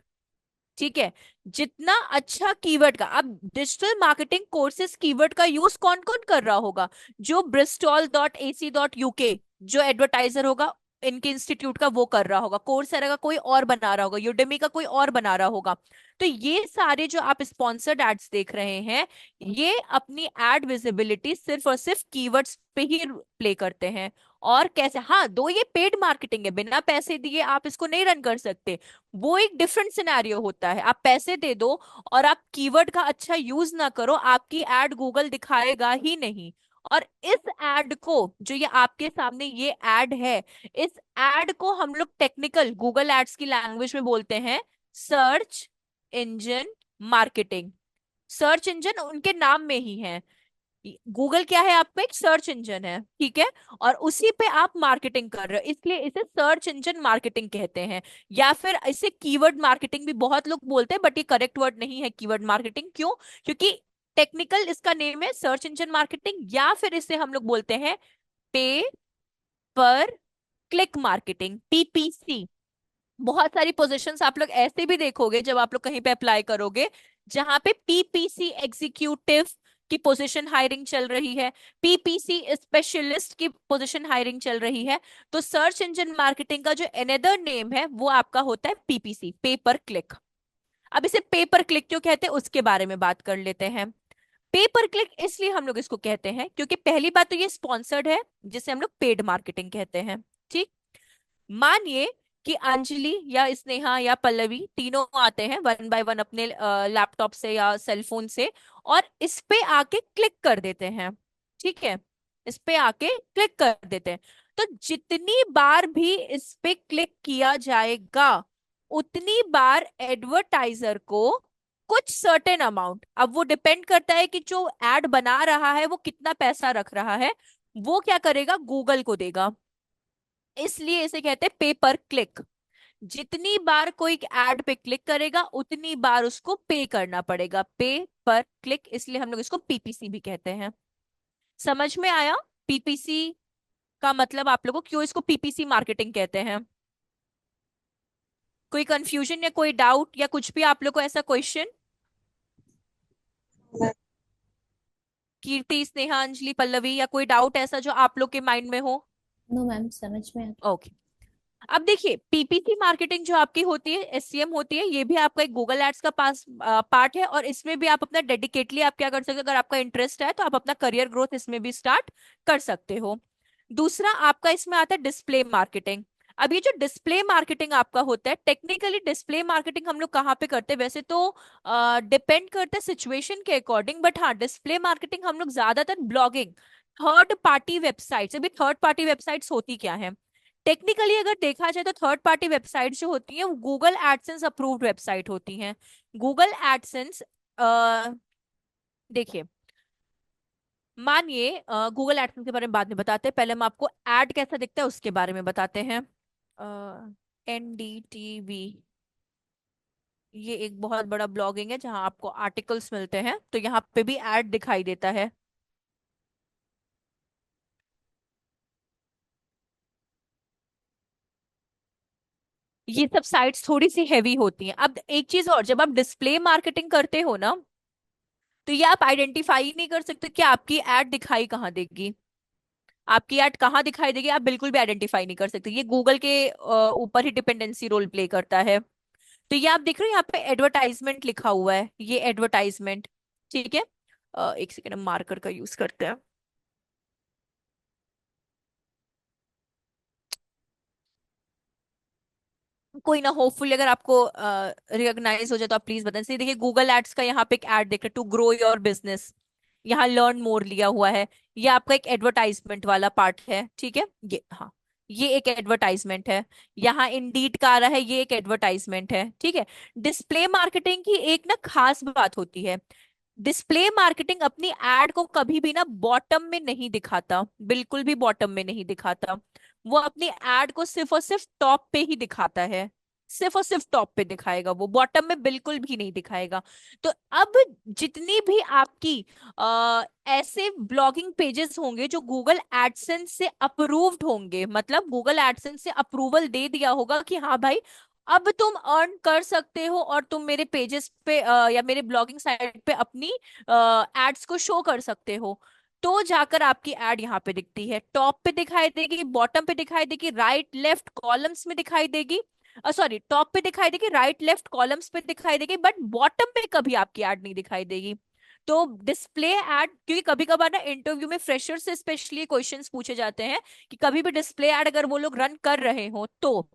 ठीक है, जितना अच्छा कीवर्ड का, अब डिजिटल मार्केटिंग कोर्सेज कीवर्ड का यूज कौन कौन कर रहा होगा? जो bristol.ac.uk, जो एडवर्टाइजर होगा इनके इंस्टीट्यूट का, वो कर रहा होगा। कोर्सेरा का कोई और बना रहा होगा, यूडेमी का कोई और बना रहा होगा। तो ये सारे जो आप स्पॉन्सर्ड एड्स देख रहे हैं, ये अपनी एड विजिबिलिटी सिर्फ और सिर्फ कीवर्ड्स पे ही प्ले करते हैं। और कैसे? हाँ, दो ये पेड मार्केटिंग है, बिना पैसे दिए आप इसको नहीं रन कर सकते। वो एक डिफरेंट सिनेरियो होता है, आप पैसे दे दो और आप कीवर्ड का अच्छा यूज ना करो, आपकी एड गूगल दिखाएगा ही नहीं। और इस एड को, जो ये आपके सामने ये एड है, इस एड को हम लोग टेक्निकल गूगल एड्स की लैंग्वेज में बोलते हैं search engine marketing. Search engine उनके नाम में ही है। गूगल क्या है? आपका एक सर्च इंजन है, ठीक है, और उसी पे आप मार्केटिंग कर रहे हो, इसलिए इसे सर्च इंजन मार्केटिंग कहते हैं। या फिर इसे कीवर्ड मार्केटिंग भी बहुत लोग बोलते हैं, बट ये करेक्ट वर्ड नहीं है कीवर्ड मार्केटिंग। क्यों? क्योंकि टेक्निकल इसका नेम है सर्च इंजन मार्केटिंग, या फिर इसे हम लोग बोलते हैं पे पर क्लिक मार्केटिंग, पीपीसी। बहुत सारी पोजीशंस आप लोग ऐसे भी देखोगे जब आप लोग कहीं पे अप्लाई करोगे, जहां पे पीपीसी एग्जीक्यूटिव की पोजीशन हायरिंग चल रही है, पीपीसी स्पेशलिस्ट की पोजीशन हायरिंग चल रही है। तो सर्च इंजन मार्केटिंग का जो अनदर नेम है, वो आपका होता है पीपीसी, पे पर क्लिक। अब इसे पे पर क्लिक क्यों कहते हैं, उसके बारे में बात कर लेते हैं। पे पर क्लिक इसलिए हम लोग इसको कहते हैं क्योंकि पहली बात तो ये स्पॉन्सर्ड है, जिसे हम लोग पेड मार्केटिंग कहते हैं। ठीक, मानिए कि अंजलि या स्नेहा या पल्लवी तीनों आते हैं वन बाय वन अपने लैपटॉप से या सेल फोन से, और इस पे आके क्लिक कर देते हैं। ठीक है, इस पे आके क्लिक कर देते हैं। तो जितनी बार भी इस पे क्लिक किया जाएगा उतनी बार एडवर्टाइजर को कुछ सर्टेन अमाउंट, अब वो डिपेंड करता है कि जो एड बना रहा है वो कितना पैसा रख रहा है, वो क्या करेगा, गूगल को देगा। इसलिए इसे कहते हैं पे पर क्लिक। जितनी बार कोई एड पे क्लिक करेगा उतनी बार उसको पे करना पड़ेगा, पे पर क्लिक, इसलिए हम लोग इसको पीपीसी भी कहते हैं। समझ में आया पीपीसी का मतलब आप लोगों को, क्यों इसको पीपीसी मार्केटिंग कहते हैं? कोई कंफ्यूजन या कोई डाउट या कुछ भी आप लोग को ऐसा क्वेश्चन? कीर्ति, स्नेहा, अंजलि, पल्लवी, या कोई डाउट ऐसा जो आप लोग के माइंड में हो? नो मैम, समझ में आ ओके। अब देखिए पीपीसी मार्केटिंग जो आपकी होती है, एससीएम होती है, ये भी आपका एक गूगल एड्स का पास पार्ट है, और इसमें भी आप अपना डेडिकेटली आप क्या कर सकते हो, अगर आपका इंटरेस्ट है तो आप अपना करियर ग्रोथ इसमें भी स्टार्ट कर सकते हो। दूसरा आपका इसमें आता है डिस्प्ले मार्केटिंग। अब ये जो डिस्प्ले मार्केटिंग आपका होता है, टेक्निकली डिस्प्ले मार्केटिंग हम लोग कहाँ पे करते हैं, वैसे तो डिपेंड करता है सिचुएशन के अकॉर्डिंग, बट हाँ डिस्प्ले मार्केटिंग हम लोग ज्यादातर ब्लॉगिंग, थर्ड पार्टी वेबसाइट्स, अभी थर्ड पार्टी वेबसाइट्स होती क्या है, टेक्निकली अगर देखा जाए तो थर्ड पार्टी वेबसाइट जो होती है वो गूगल एडसेंस अप्रूव्ड वेबसाइट होती हैं। गूगल एडसेंस, देखिए मानिए गूगल एडसेंस के बारे में बाद में बताते हैं, पहले हम आपको एड कैसा दिखता है उसके बारे में बताते हैं। एनडीटीवी, ये एक बहुत बड़ा ब्लॉगिंग है जहां आपको आर्टिकल्स मिलते हैं, तो यहाँ पे भी एड दिखाई देता है। ये सब साइट्स थोड़ी सी हैवी होती हैं। अब एक चीज और, जब आप डिस्प्ले मार्केटिंग करते हो ना, तो ये आप आइडेंटिफाई नहीं कर सकते कि आपकी एड दिखाई कहाँ देगी, आपकी एड कहाँ दिखाई देगी, आप बिल्कुल भी आइडेंटिफाई नहीं कर सकते। ये गूगल के ऊपर ही डिपेंडेंसी रोल प्ले करता है। तो ये आप देख रहे हो यहाँ पे एडवर्टाइजमेंट लिखा हुआ है, ये एडवर्टाइजमेंट। ठीक है, एक सेकेंड हम मार्कर का यूज करते हैं। कोई ना, होपफुली अगर आपको रिकॉग्नाइज हो जाए तो आप प्लीज बताएं। देखिए गूगल एड्स का यहाँ पे एक एड देख रहे, टू ग्रो योर बिजनेस, यहाँ लर्न मोर लिया हुआ है, ये आपका एक एडवर्टाइजमेंट वाला पार्ट है। ठीक है, ये हाँ, ये एक एडवर्टाइजमेंट है। यहाँ इंडीड का आ रहा है, ये एक एडवर्टाइजमेंट है। ठीक है, डिस्प्ले मार्केटिंग की एक ना खास बात होती है, डिस्प्ले मार्केटिंग अपनी एड को कभी भी ना बॉटम में नहीं दिखाता, बिल्कुल भी बॉटम में नहीं दिखाता। वो अपनी एड को सिर्फ और सिर्फ टॉप पे ही दिखाता है, सिर्फ और सिर्फ टॉप पे दिखाएगा, वो बॉटम में बिल्कुल भी नहीं दिखाएगा। तो अब जितनी भी आपकी ऐसे ब्लॉगिंग पेजेस होंगे जो गूगल एडसेंस से अप्रूव्ड होंगे, मतलब गूगल एडसेंस से अप्रूवल दे दिया होगा कि हाँ भाई अब तुम अर्न कर सकते हो और तुम मेरे पेजेस पे या मेरे ब्लॉगिंग साइट पे अपनी एड्स को शो कर सकते हो, तो जाकर आपकी एड यहाँ पे दिखती है। टॉप पे दिखाई देगी, बॉटम पे दिखाई देगी, राइट लेफ्ट कॉलम्स में दिखाई देगी, सॉरी टॉप पे दिखाई देगी, राइट लेफ्ट कॉलम्स पे दिखाई देगी, बट बॉटम पे कभी आपकी एड नहीं दिखाई देगी। तो डिस्प्ले एड, क्योंकि कभी कभार ना इंटरव्यू में फ्रेशर से स्पेशली क्वेश्चंस पूछे जाते हैं कि कभी भी डिस्प्ले एड अगर वो लोग रन कर रहे हो तो,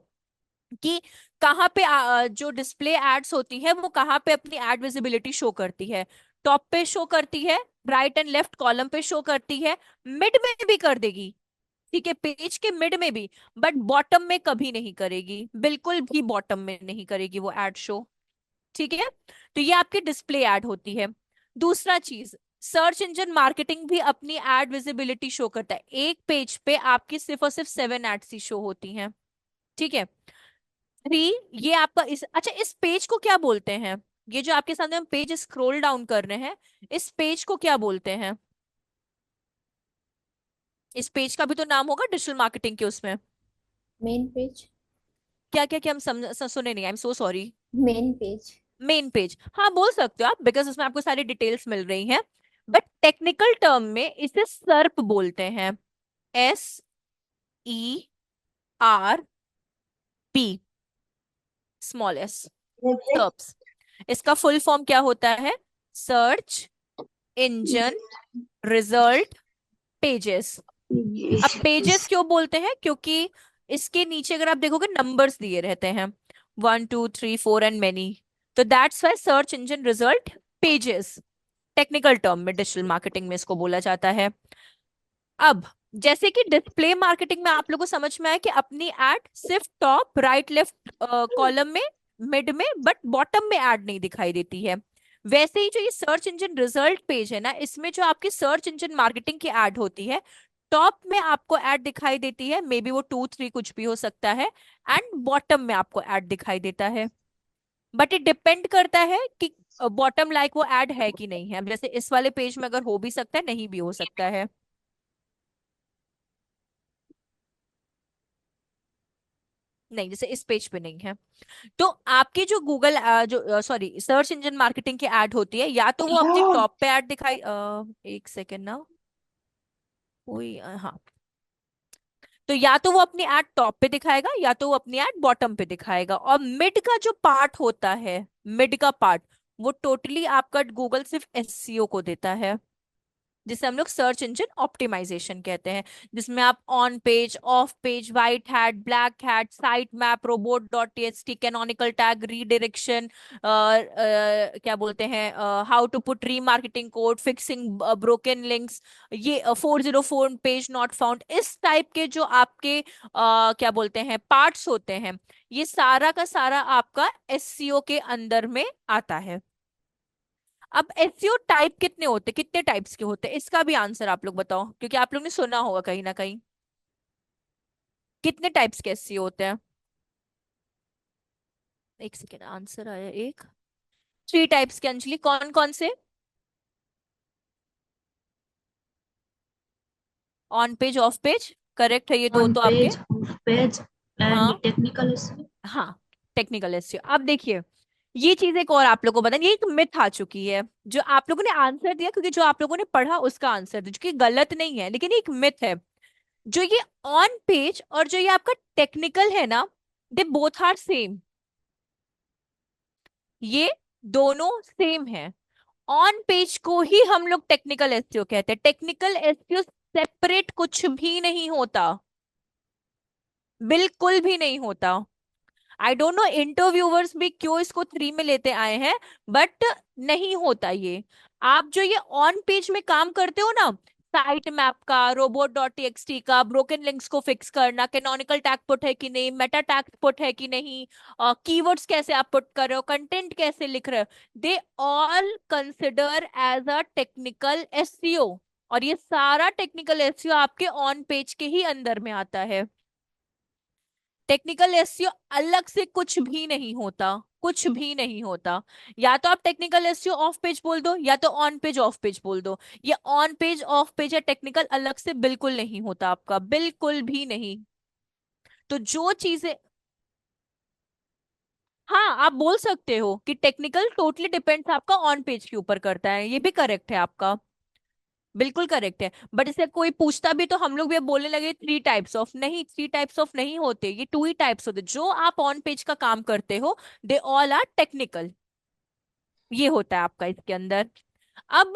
कि कहाँ पे जो डिस्प्ले एड्स होती है वो कहाँ पे अपनी एड विजिबिलिटी शो करती है, टॉप पे शो करती है, राइट एंड लेफ्ट कॉलम पे शो करती है, मिड में भी कर देगी, ठीक है पेज के मिड में भी, बट बॉटम में कभी नहीं करेगी, बिल्कुल भी बॉटम में नहीं करेगी वो एड शो। ठीक है, तो ये आपकी डिस्प्ले एड होती है। दूसरा चीज, सर्च इंजन मार्केटिंग भी अपनी एड विजिबिलिटी शो करता है, एक पेज पे आपकी सिर्फ और सिर्फ 7 एड्स ही शो होती हैं। ठीक है, 3, ये आपका इस, अच्छा इस पेज को क्या बोलते हैं, ये जो आपके सामने हम पेज स्क्रॉल डाउन कर रहे हैं, इस पेज को क्या बोलते हैं? इस पेज का भी तो नाम होगा डिजिटल मार्केटिंग के उसमें। Main page. क्या क्या क्या हम सुने नहीं, आई am so sorry. Main page. Main page, हाँ बोल सकते हो आप, बिकॉज उसमें आपको सारी डिटेल्स मिल रही हैं, बट टेक्निकल टर्म में इसे सर्प बोलते हैं, SERP, स्मॉल एस, सर्प्स। इसका फुल फॉर्म क्या होता है? Search engine result pages. अब पेजेस क्यों बोलते हैं? क्योंकि इसके नीचे अगर आप देखोगे नंबर्स दिए रहते हैं, 1 2 3 4 एंड मेनी। तो that's why search engine result pages, technical term में डिजिटल मार्केटिंग में इसको बोला जाता है। अब जैसे कि डिस्प्ले मार्केटिंग में आप लोगों को समझ में आया कि अपनी एड सिर्फ टॉप राइट लेफ्ट कॉलम में, मिड में, बट बॉटम में एड नहीं दिखाई देती है। वैसे ही जो ये सर्च इंजन रिजल्ट पेज है ना, इसमें जो आपकी सर्च इंजन मार्केटिंग की एड होती है, टॉप में आपको एड दिखाई देती है, मे बी वो 2 3 कुछ भी हो सकता है, एंड बॉटम में आपको एड दिखाई देता है। बट इट डिपेंड करता है कि बॉटम लाइक वो एड है कि नहीं है। अब जैसे इस वाले पेज में अगर हो भी सकता है, नहीं भी हो सकता है। नहीं, जैसे इस पेज पे नहीं है। तो आपकी जो गूगल जो सॉरी सर्च इंजन मार्केटिंग की एड होती है, या तो वो अपने टॉप पे ऐड दिखाई, एक सेकेंड ना, कोई हाँ, तो या तो वो अपनी ऐड टॉप पे दिखाएगा या तो वो अपनी ऐड बॉटम पे दिखाएगा। और मिड का जो पार्ट होता है, मिड का पार्ट, वो टोटली आपका गूगल सिर्फ एसईओ को देता है, जिसे हम लोग सर्च इंजन ऑप्टिमाइजेशन कहते हैं। जिसमें आप on page, off page, white hat, black hat, site map, robot dot TXT, canonical tag, redirection, क्या बोलते हैं, how to put remarketing code, fixing broken links, ये 404 पेज नॉट फाउंड, इस टाइप के जो आपके क्या बोलते हैं पार्ट्स होते हैं, ये सारा का सारा आपका एससीओ के अंदर में आता है। अब एसईओ टाइप कितने होते, कितने टाइप्स के होते हैं, इसका भी आंसर आप लोग बताओ, क्योंकि आप लोग ने सुना होगा कहीं ना कहीं। कितने टाइप्स के एसईओ होते हैं? एक सेकेंड, आंसर आया एक। 3 टाइप्स के। अंजलि, कौन कौन से? On page, off page, correct है, ये दो ऑन तो आपके। पेज, ऑफ पेज एंड हाँ टेक्निकल एसईओ। हाँ, टेक्निकल एसईओ। अब देखिए, ये चीज एक और आप लोगों को बता, ये एक मिथ आ चुकी है, जो आप लोगों ने आंसर दिया, क्योंकि जो आप लोगों ने पढ़ा उसका आंसर दिया, जो कि गलत नहीं है, लेकिन ये एक मिथ है। जो ये ऑन पेज और जो ये आपका टेक्निकल है ना, दे बोथ आर सेम। ये दोनों सेम है। ऑन पेज को ही हम लोग टेक्निकल एसईओ कहते हैं। टेक्निकल एसईओ सेपरेट कुछ भी नहीं होता, बिल्कुल भी नहीं होता। आई डोंट नो इंटरव्यूवर्स भी क्यों इसको 3 में लेते आए हैं, बट नहीं होता ये। आप जो ये ऑन पेज में काम करते हो ना, साइट मैप का, रोबोट डॉट टीएक्सटी का, ब्रोकन लिंक्स को फिक्स करना, कैनोनिकल टैग पुट है कि नहीं, मेटा टैग पुट है कि नहीं, कीवर्ड्स कैसे आप पुट कर रहे हो, कंटेंट कैसे लिख रहे हो, they all consider as a technical SEO. और ये सारा टेक्निकल एसईओ आपके ऑन पेज के ही अंदर में आता है। टेक्निकल एसईओ अलग से कुछ भी नहीं होता, कुछ भी नहीं होता। या तो आप टेक्निकल एसईओ ऑफ पेज बोल दो, या तो ऑन पेज ऑफ पेज बोल दो। ये ऑन पेज ऑफ पेज या टेक्निकल अलग से बिल्कुल नहीं होता आपका, बिल्कुल भी नहीं। तो जो चीजें, हाँ आप बोल सकते हो कि टेक्निकल टोटली डिपेंड्स आपका ऑन पेज के ऊपर करता है, ये भी करेक्ट है आपका, बिल्कुल करेक्ट है। बट इसे कोई पूछता भी तो हम लोग भी अब बोलने लगे 3 टाइप्स ऑफ, नहीं 3 टाइप्स ऑफ नहीं होते, ये 2 ही टाइप्स होते। जो आप ऑन पेज का काम करते हो, दे ऑल आर टेक्निकल, ये होता है आपका इसके अंदर। अब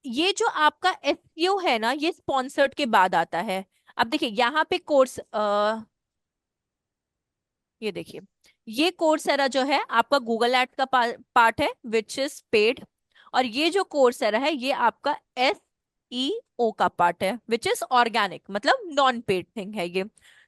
ये जो आपका एसईओ है ना, ये स्पॉन्सर्ड के बाद आता है। अब देखिए यहाँ पे कोर्स, ये देखिए, ये कोर्सेरा जो है आपका गूगल एड का पार्ट है, विच इज पेड। और ये जो कोर्सेरा है, ये आपका एसईओ का पार्ट है, विच इज ऑर्गेनिक, मतलब नॉन पेड थिंग है ये।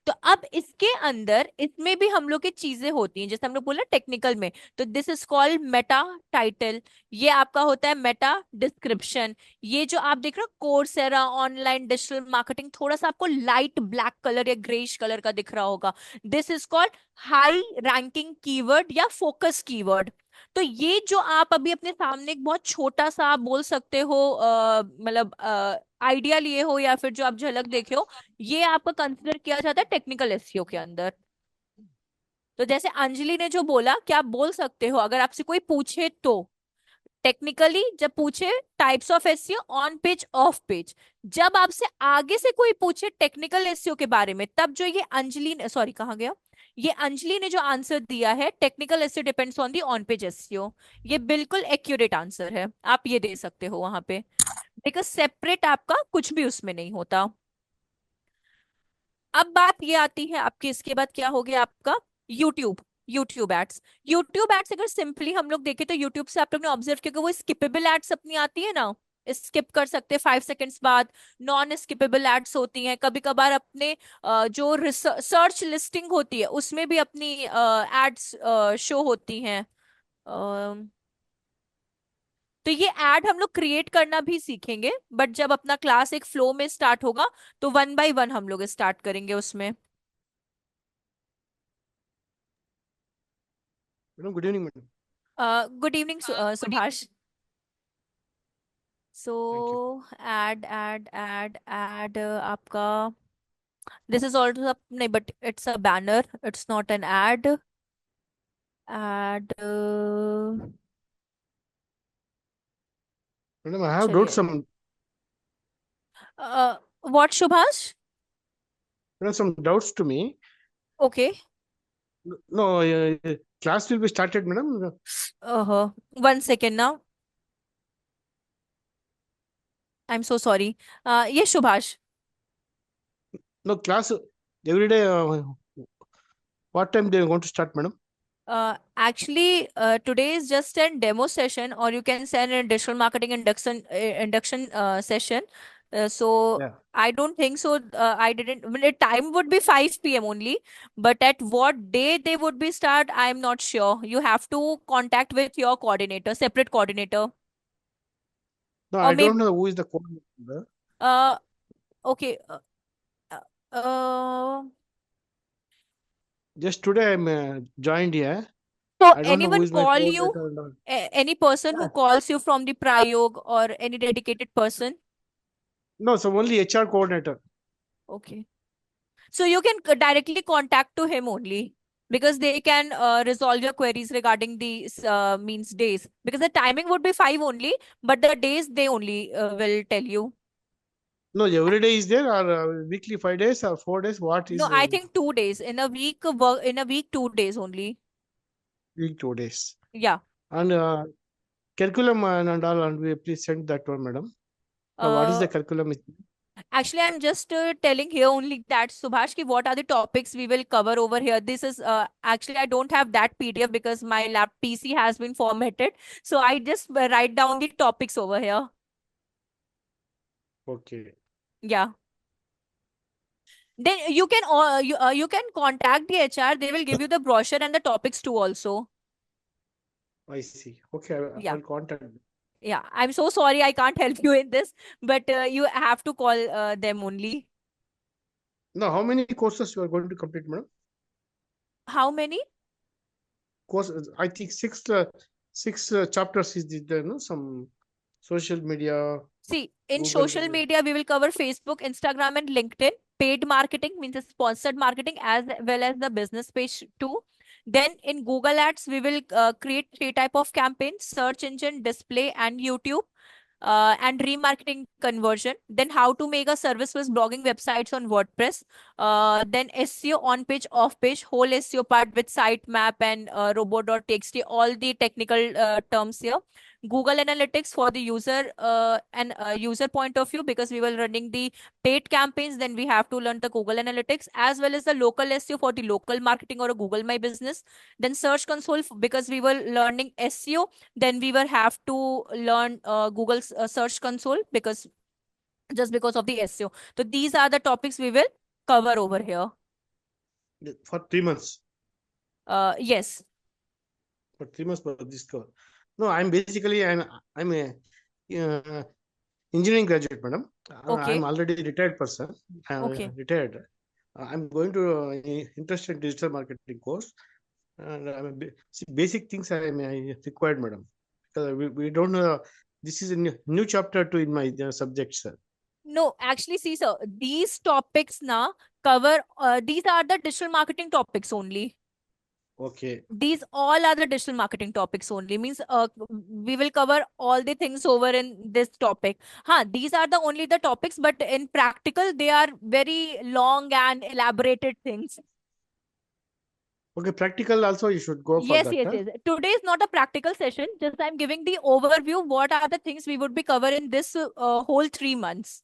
तो अब इसके अंदर, इसमें भी हम लोग की चीजें होती हैं, जैसे हम लोग बोला टेक्निकल में, तो this is called Meta title, ये आपका होता है मेटा डिस्क्रिप्शन। ये जो आप देख रहे हो कोर्सेरा ऑनलाइन डिजिटल मार्केटिंग, थोड़ा सा आपको लाइट ब्लैक कलर या ग्रेइश कलर का दिख रहा होगा, this is called high ranking keyword या फोकस कीवर्ड। तो ये जो आप अभी अपने सामने एक बहुत छोटा सा आप बोल सकते हो, मतलब आइडिया लिए हो, या फिर जो आप झलक देखे हो, ये आपका कंसिडर किया जाता है टेक्निकल एसईओ के अंदर। तो जैसे अंजलि ने जो बोला कि आप बोल सकते हो, अगर आपसे कोई पूछे तो टेक्निकली, जब पूछे types of SEO, on page, off page. जब आपसे आगे से कोई पूछे टेक्निकल एसईओ के बारे में, तब जो ये अंजलि ने, सॉरी कहाँ गया, ये अंजलि ने जो आंसर दिया है, technical SEO depends on the on page SEO, ये बिल्कुल एक्यूरेट आंसर है, आप ये दे सकते हो वहां पे, बिकॉज सेपरेट आपका कुछ भी उसमें नहीं होता। अब बात ये आती है आपकी, इसके बाद क्या हो गया आपका? YouTube. YouTube ads. YouTube ads अगर सिंपली हम लोग देखें तो यूट्यूब से आप लोग ने ऑब्जर्व किया कि वो स्किपेबल एड्स अपनी आती है ना, स्किप कर सकते हैं 5 सेकंड्स बाद। नॉन स्किपेबल एड्स होती हैं कभी कभार अपने जो सर्च लिस्टिंग होती है उसमें भी अपनी एड्स शो होती हैं। तो ये ऐड हम लोग क्रिएट करना भी सीखेंगे, बट जब अपना क्लास एक फ्लो में स्टार्ट होगा तो 1 बाय 1 हम लोग स्टार्ट करेंगे उसमें। Madam good evening madam. Good evening Subhash. So thank you. Ad आपका, दिस इज ऑल्सो नहीं, but it's a banner, it's not an ad. Ad madam I have doubt चलिए। Some, what Subhash? Madam some doubts to me. Okay. No, class will be started madam. 1 second now, I am so sorry. ये Subhash. No class every day. What time they are going to start madam? Actually, today is just a demo session, or you can say an digital marketing induction session. So Yeah. I don't think so. I didn't. Well, the time would be 5 p.m. only, but at what day they would be start, I'm not sure. You have to contact with your coordinator, separate coordinator, No, or I don't maybe. know who is the coordinator. Uh, okay. Uh, uh, Just today I'm joined here. so I don't know who anyone is my call you? coordinator and all. Any person who Yeah. calls you from the Prayog or any dedicated person? No, so only HR coordinator. Okay. So you can directly contact to him only, because they can resolve your queries regarding these means days, because the timing would be 5 only, but the days they only will tell you. No, every day is there or weekly 5 days or 4 days. What No, is I think 2 days in a week, work in a week, 2 days only. week 2 days? Yeah. And curriculum and all, and we please send that one, madam. What is Uh, the curriculum? Actually, I'm just telling here only that Subhash, ki what are the topics we will cover over here. This is actually I don't have that PDF because my lap PC has been formatted, so I just write down the topics over here. Okay. Yeah. Then you can contact the HR. They will give you the brochure and the topics too also. I see. Okay, Yeah. I'll contact them. Yeah. I'm so sorry I can't help you in this, but you have to call them only. Now, how many courses you are going to complete, madam? How many? Course, I think six chapters is the no, some social media, See, in Google. social media, we will cover Facebook, Instagram, and LinkedIn. Paid marketing means a sponsored marketing as well as the business page too. Then in Google Ads, we will create 3 type of campaigns: search engine, display, and YouTube. And remarketing conversion. Then how to make a service-based blogging websites on WordPress. Then SEO on page, off page, whole SEO part with sitemap and robot.txt, all the technical terms here. Google Analytics for the user and user point of view, because we were running the paid campaigns. Then we have to learn the Google Analytics as well as the local SEO for the local marketing or a Google My Business. Then Search Console because we were learning SEO. Then we will have to learn Google's Search Console because just because of the SEO. So these are the topics we will cover over here. For 3 months. Yes. For 3 months for this course. No, I'm basically I'm a engineering graduate, madam. I'm Okay. already retired person. I'm Okay. retired. I'm going to interested in digital marketing course, and see, basic things I required, madam. Because we don't know. This is a new chapter to in my subject, sir. No, actually, see, sir, these topics now cover, these are the digital marketing topics only. Okay. These all are the digital marketing topics only. Means we will cover all the things over in this topic. These are the only the topics, but in practical, they are very long and elaborated things. Okay, practical also you should go for Yes, that. yes, yes. Today is not a practical session. Just I'm giving the overview. What are the things we would be covering in this whole 3 months?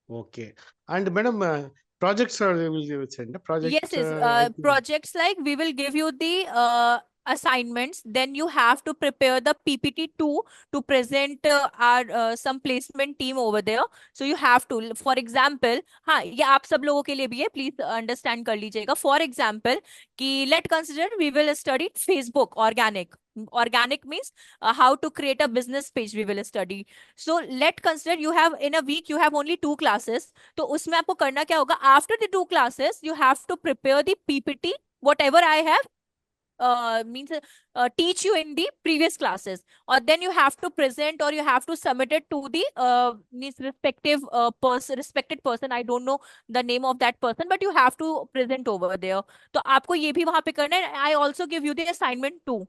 Okay. And madam, projects are they will send a project. Yes, yes. I think Projects like we will give you the assignments. Then you have to prepare the PPT too to present our some placement team over there. So you have to, for example, हाँ ये आप सब लोगों के लिए भी है, please understand कर लीजिएगा. For example, कि let consider we will study Facebook organic. Organic means how to create a business page. We will study. So let consider you have in a week you have only 2 classes. तो उसमें आपको करना क्या होगा, after the 2 classes you have to prepare the PPT whatever I have means teach you in the previous classes, or then you have to present or you have to submit it to the means respected person. I don't know the name of that person, but you have to present over there. तो आपको ये भी वहां पे करना है. I also give you the assignment too.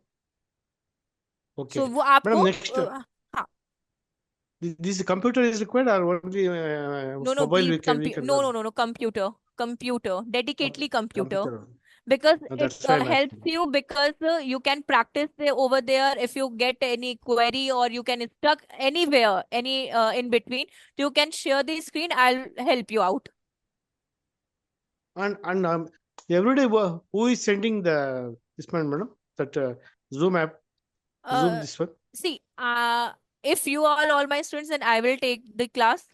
okay. So वो Madam, आपको next हाँ. this computer is required or only No, no, mobile please, we can no, learn? no, no, no, computer, dedicatedly computer, Computer. because it That's why I'm helps asking. you, because you can practice over there if you get any query or you can stuck anywhere, any in between, you can share the screen. I'll help you out. And every day who is sending this one, madam? That Zoom app, Zoom Uh, this one. See, if you are all my students, then I will take the class.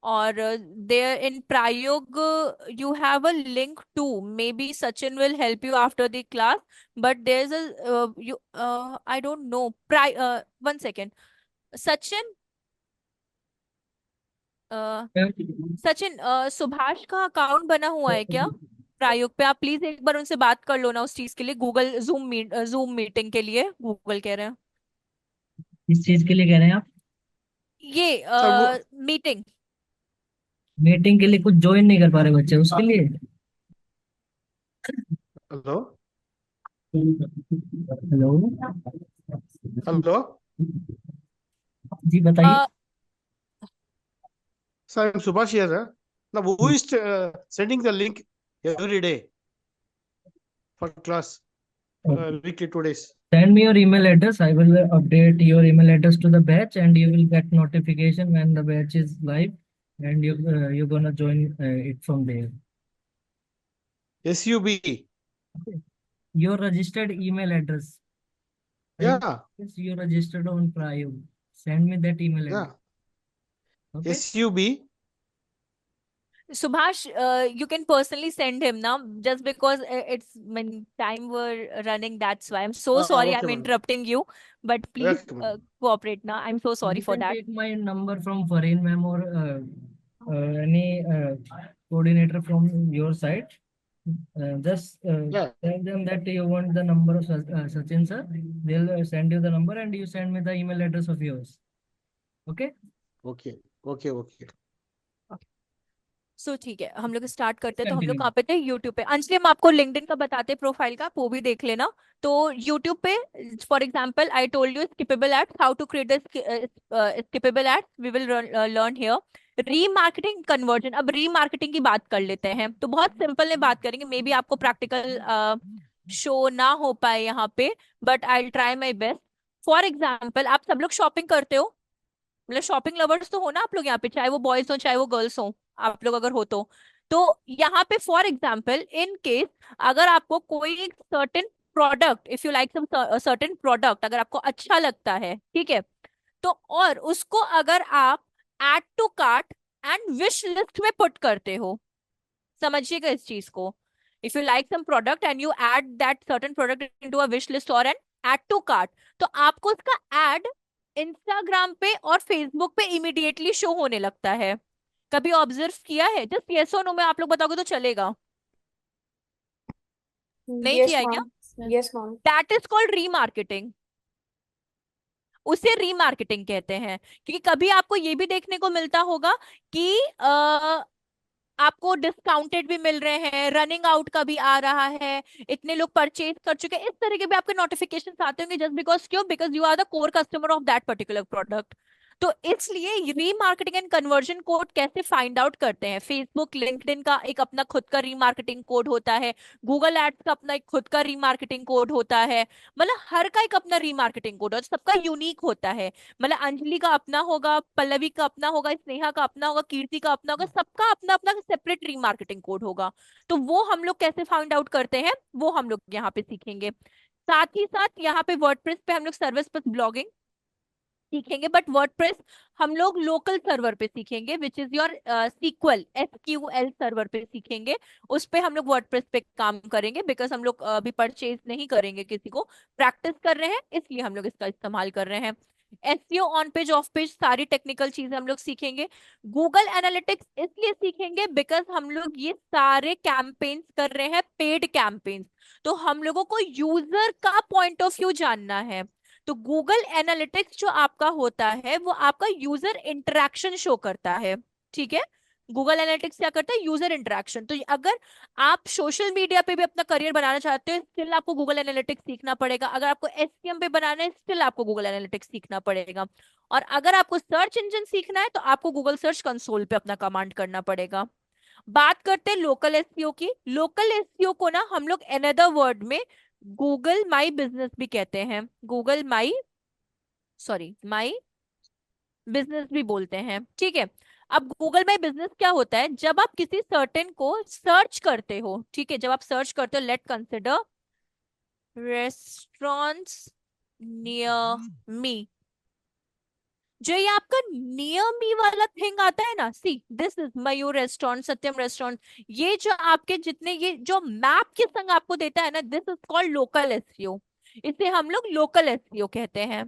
Or there in Prayog, you have a link too. Maybe Sachin will help you after the class. But there's a you I don't know. 1 second, Sachin. Sachin, Subhash का account बना हुआ है क्या प्रायोग पे? आप please एक बार उनसे बात कर लो ना उस चीज के लिए, गूगल जूम मीटिंग के लिए. गूगल कह रहे हैं किस चीज के लिए कह रहे हैं आप? ये Sir, मीटिंग. मीटिंग के लिए कुछ ज्वाइन नहीं कर पा रहे बच्चे, उसके लिए? hello, hello, hello. जी बताइए. Sir, I'm Subhash here. Now, who is sending the link every day for class, weekly 2 days? Send me your email address. I will update your email address to the batch, and you will get notification when the batch is live, and you're gonna join it from there. SUB. Your registered email address. Yeah, Yes, you registered on Prio. Send me that email yeah. address. Okay. SUB. Subhash, you can personally send him now, just because it's when time we're running. That's why I'm so sorry. Okay, I'm madam. interrupting you, but please Okay, madam. cooperate now. I'm so sorry You for can that. take my number from Fareen ma'am or any coordinator from your side. Just Yeah. tell them that you want the number of Sachin sir. They'll send you the number and you send me the email address of yours. Okay? Okay, okay, okay. सो ठीक है, हम लोग start करते हैं. तो हम लोग Continue. कहाँ पे थे? यूट्यूब पे. अंजलि, हम आपको लिंक्डइन का बताते प्रोफाइल का, वो भी देख लेना. तो यूट्यूब पे for example I told you skippable ads, how to create the skippable ads, we will learn here. Remarketing conversion. अब रीमार्केटिंग की बात कर लेते हैं. तो बहुत सिंपल में बात करेंगे. मे बी आपको प्रैक्टिकल शो ना हो पाए यहाँ पे, but I try my best. For example, आप सब लोग शॉपिंग करते हो, मतलब शॉपिंग लवर्स तो हो ना आप लोग यहाँ पे, चाहे वो बॉयज हो चाहे वो गर्ल्स हो, आप लोग अगर हो तो यहाँ पे फॉर एग्जाम्पल इन केस अगर आपको कोई certain product, if you like some certain product, अगर आपको अच्छा लगता है, ठीक है, तो और उसको अगर आप add to cart and wish list में पुट करते हो, समझिएगा इस चीज को. If you like some product and you add that certain product into a wish list और एन ऐड टू कार्ट, तो आपको उसका ऐड इंस्टाग्राम पे और फेसबुक पे इमीडिएटली शो होने लगता है. कभी ऑब्जर्व किया है? जस्ट यस और नो में आप लोग बताओगे तो चलेगा. नहीं Yes, किया है क्या? ma'am. Yes, ma'am. That is called remarketing. उसे रीमार्केटिंग कहते हैं. क्योंकि कभी आपको ये भी देखने को मिलता होगा कि आपको डिस्काउंटेड भी मिल रहे हैं, रनिंग आउट का भी आ रहा है, इतने लोग परचेज कर चुके हैं, इस तरह के भी आपके नोटिफिकेशन आते होंगे. जस्ट बिकॉज क्यों? Because you are the core customer of that particular product. तो इसलिए रीमार्केटिंग एंड कन्वर्जन कोड कैसे फाइंड आउट करते हैं? फेसबुक लिंक्डइन का एक अपना खुद का रीमार्केटिंग कोड होता है, गूगल एड्स का अपना एक खुद का रीमार्केटिंग कोड होता है, मतलब हर का एक अपना रीमार्केटिंग कोड और सबका यूनिक होता है। मतलब अंजलि का अपना होगा, पल्लवी का अपना होगा, स्नेहा का अपना होगा, कीर्ति का अपना होगा, सबका अपना अपना सेपरेट रीमार्केटिंग कोड होगा। तो वो हम लोग कैसे फाइंड आउट करते हैं वो हम लोग यहाँ पे सीखेंगे। साथ ही साथ यहाँ पे वर्डप्रेस पे हम लोग सर्विस बस ब्लॉगिंग सीखेंगे, बट वर्डप्रेस हम लोग लोकल सर्वर पे सीखेंगे, which is your sequel SQL server पे सीखेंगे। उस पे हम लोग वर्डप्रेस पे काम करेंगे, बिकॉज हम लोग अभी परचेज नहीं करेंगे किसी को, प्रैक्टिस कर रहे हैं इसलिए हम लोग इसका इस्तेमाल कर रहे हैं। SEO on page off page सारी टेक्निकल चीजें हम लोग सीखेंगे। गूगल एनालिटिक्स इसलिए सीखेंगे बिकॉज हम लोग ये सारे कैंपेन्स कर रहे हैं, पेड कैंपेन्स, तो हम लोगों को यूजर का पॉइंट ऑफ व्यू जानना है। तो गूगल एनालिटिक्स जो आपका होता है वो आपका यूजर इंटरेक्शन शो करता है, ठीक है। गूगल एनालिटिक्स क्या करता है? User interaction. तो अगर आप सोशल मीडिया पे भी अपना करियर बनाना चाहते हो, स्टिल आपको गूगल एनालिटिक्स सीखना पड़ेगा। अगर आपको SEM पे बनाना है, स्टिल आपको गूगल एनालिटिक्स सीखना पड़ेगा। और अगर आपको सर्च इंजन सीखना है तो आपको गूगल सर्च कंसोल पे अपना कमांड करना पड़ेगा। बात करते हैं लोकल SEO की। लोकल SEO को ना हम लोग अनदर वर्ड में गूगल माई बिजनेस भी कहते हैं, Google my sorry my business भी बोलते हैं, ठीक है। अब गूगल माई बिजनेस क्या होता है? जब आप किसी सर्टेन को सर्च करते हो, ठीक है, जब आप सर्च करते हो, late consider restaurants near me, जो ये आपका नियर मी वाला थिंग आता है ना, see this is Mayur restaurant, Satyam restaurant, ये जो आपके जितने ये जो मैप के संग आपको देता है ना, this is called local SEO। इसे हम लोग लोकल SEO कहते हैं,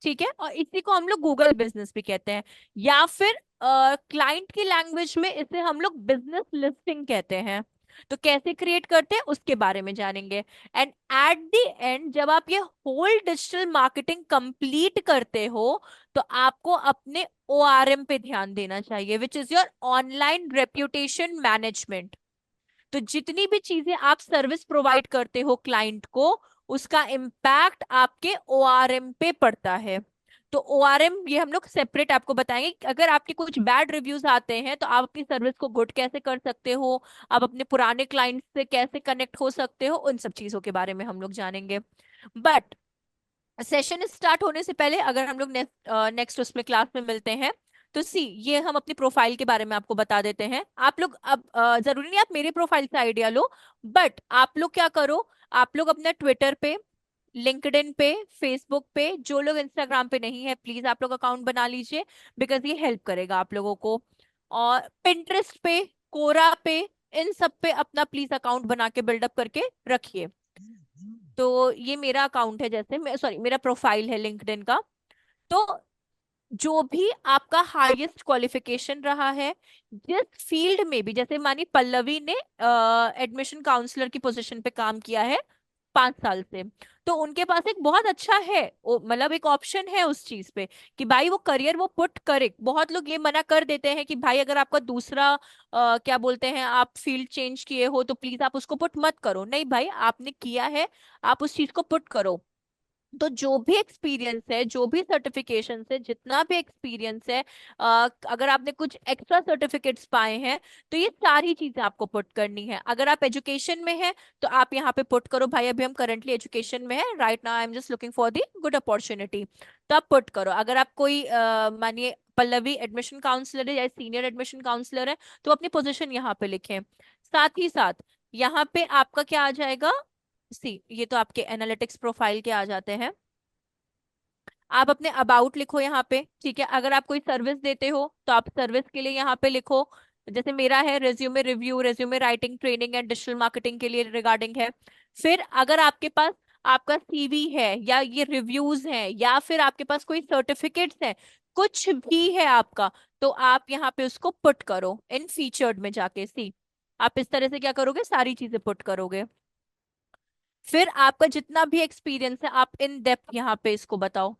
ठीक है। और इसी को हम लोग गूगल बिजनेस भी कहते हैं, या फिर क्लाइंट की लैंग्वेज में इसे हम लोग बिजनेस लिस्टिंग कहते हैं। तो कैसे क्रिएट करते हैं उसके बारे में जानेंगे। एंड एट द एंड जब आप ये होल डिजिटल मार्केटिंग कंप्लीट करते हो तो आपको अपने ORM पे ध्यान देना चाहिए, विच is your online reputation management. तो जितनी भी चीजें आप सर्विस प्रोवाइड करते हो क्लाइंट को, उसका इम्पैक्ट आपके ORM पे पड़ता है। तो ORM ये हम लोग सेपरेट आपको बताएंगे कि अगर आपके कुछ बैड रिव्यूज आते हैं तो आप अपनी सर्विस को गुड कैसे कर सकते हो, आप अपने पुराने क्लाइंट से कैसे कनेक्ट हो सकते हो, उन सब चीजों के बारे में हम लोग जानेंगे। बट सेशन स्टार्ट होने से पहले अगर हम लोग नेक्स्ट उसमें क्लास में मिलते हैं, तो सी ये हम अपनी प्रोफाइल के बारे में आपको बता देते हैं। आप लोग अब जरूरी नहीं आप मेरे प्रोफाइल से आइडिया लो, बट आप लोग क्या करो, आप लोग अपने ट्विटर पे, लिंक्डइन पे, फेसबुक पे, जो लोग इंस्टाग्राम पे नहीं है प्लीज आप लोग अकाउंट बना लीजिए, बिकॉज ये हेल्प करेगा आप लोगों को। और पिंटरेस्ट पे, कोरा पे, इन सब पे अपना प्लीज अकाउंट बना के बिल्डअप करके रखिए। तो ये मेरा अकाउंट है, जैसे सॉरी मेरा प्रोफाइल है लिंक्डइन का। तो जो भी आपका हाईएस्ट क्वालिफिकेशन रहा है, जिस फील्ड में भी, जैसे मानी पल्लवी ने एडमिशन काउंसलर की पोजीशन पे काम किया है 5 साल से, तो उनके पास एक बहुत अच्छा है मतलब एक ऑप्शन है उस चीज पे कि भाई वो करियर वो पुट करे। बहुत लोग ये मना कर देते हैं कि भाई अगर आपका दूसरा क्या बोलते हैं, आप फील्ड चेंज किए हो तो प्लीज आप उसको पुट मत करो। नहीं भाई, आपने किया है, आप उस चीज को पुट करो। तो जो भी एक्सपीरियंस है, जो भी सर्टिफिकेशन है, जितना भी एक्सपीरियंस है, अगर आपने कुछ एक्स्ट्रा सर्टिफिकेट्स पाए हैं, तो ये सारी चीजें आपको पुट करनी है। अगर आप एजुकेशन में है तो आप यहाँ पे पुट करो भाई अभी हम करंटली एजुकेशन में है, right now I am just looking for the good opportunity, तो आप पुट करो। अगर आप कोई मानिए पल्लवी एडमिशन काउंसलर है या सीनियर एडमिशन काउंसलर है तो अपनी पोजिशन यहाँ पे लिखें। साथ ही साथ यहाँ पे आपका क्या आ जाएगा, सी ये तो आपके एनालिटिक्स प्रोफाइल के आ जाते हैं। आप अपने अबाउट लिखो यहाँ पे, ठीक है। अगर आप कोई सर्विस देते हो तो आप सर्विस के लिए यहाँ पे लिखो, जैसे मेरा है resume review, resume writing, training and digital marketing के लिए रिगार्डिंग है। फिर अगर आपके पास आपका CV है या ये रिव्यूज हैं या फिर आपके पास कोई सर्टिफिकेट्स हैं, कुछ भी है आपका, तो आप यहाँ पे उसको पुट करो इन फीचर्ड में जाके। सी आप इस तरह से क्या करोगे, सारी चीजें पुट करोगे। फिर आपका जितना भी एक्सपीरियंस है आप इन डेप्थ यहाँ पे इसको बताओ।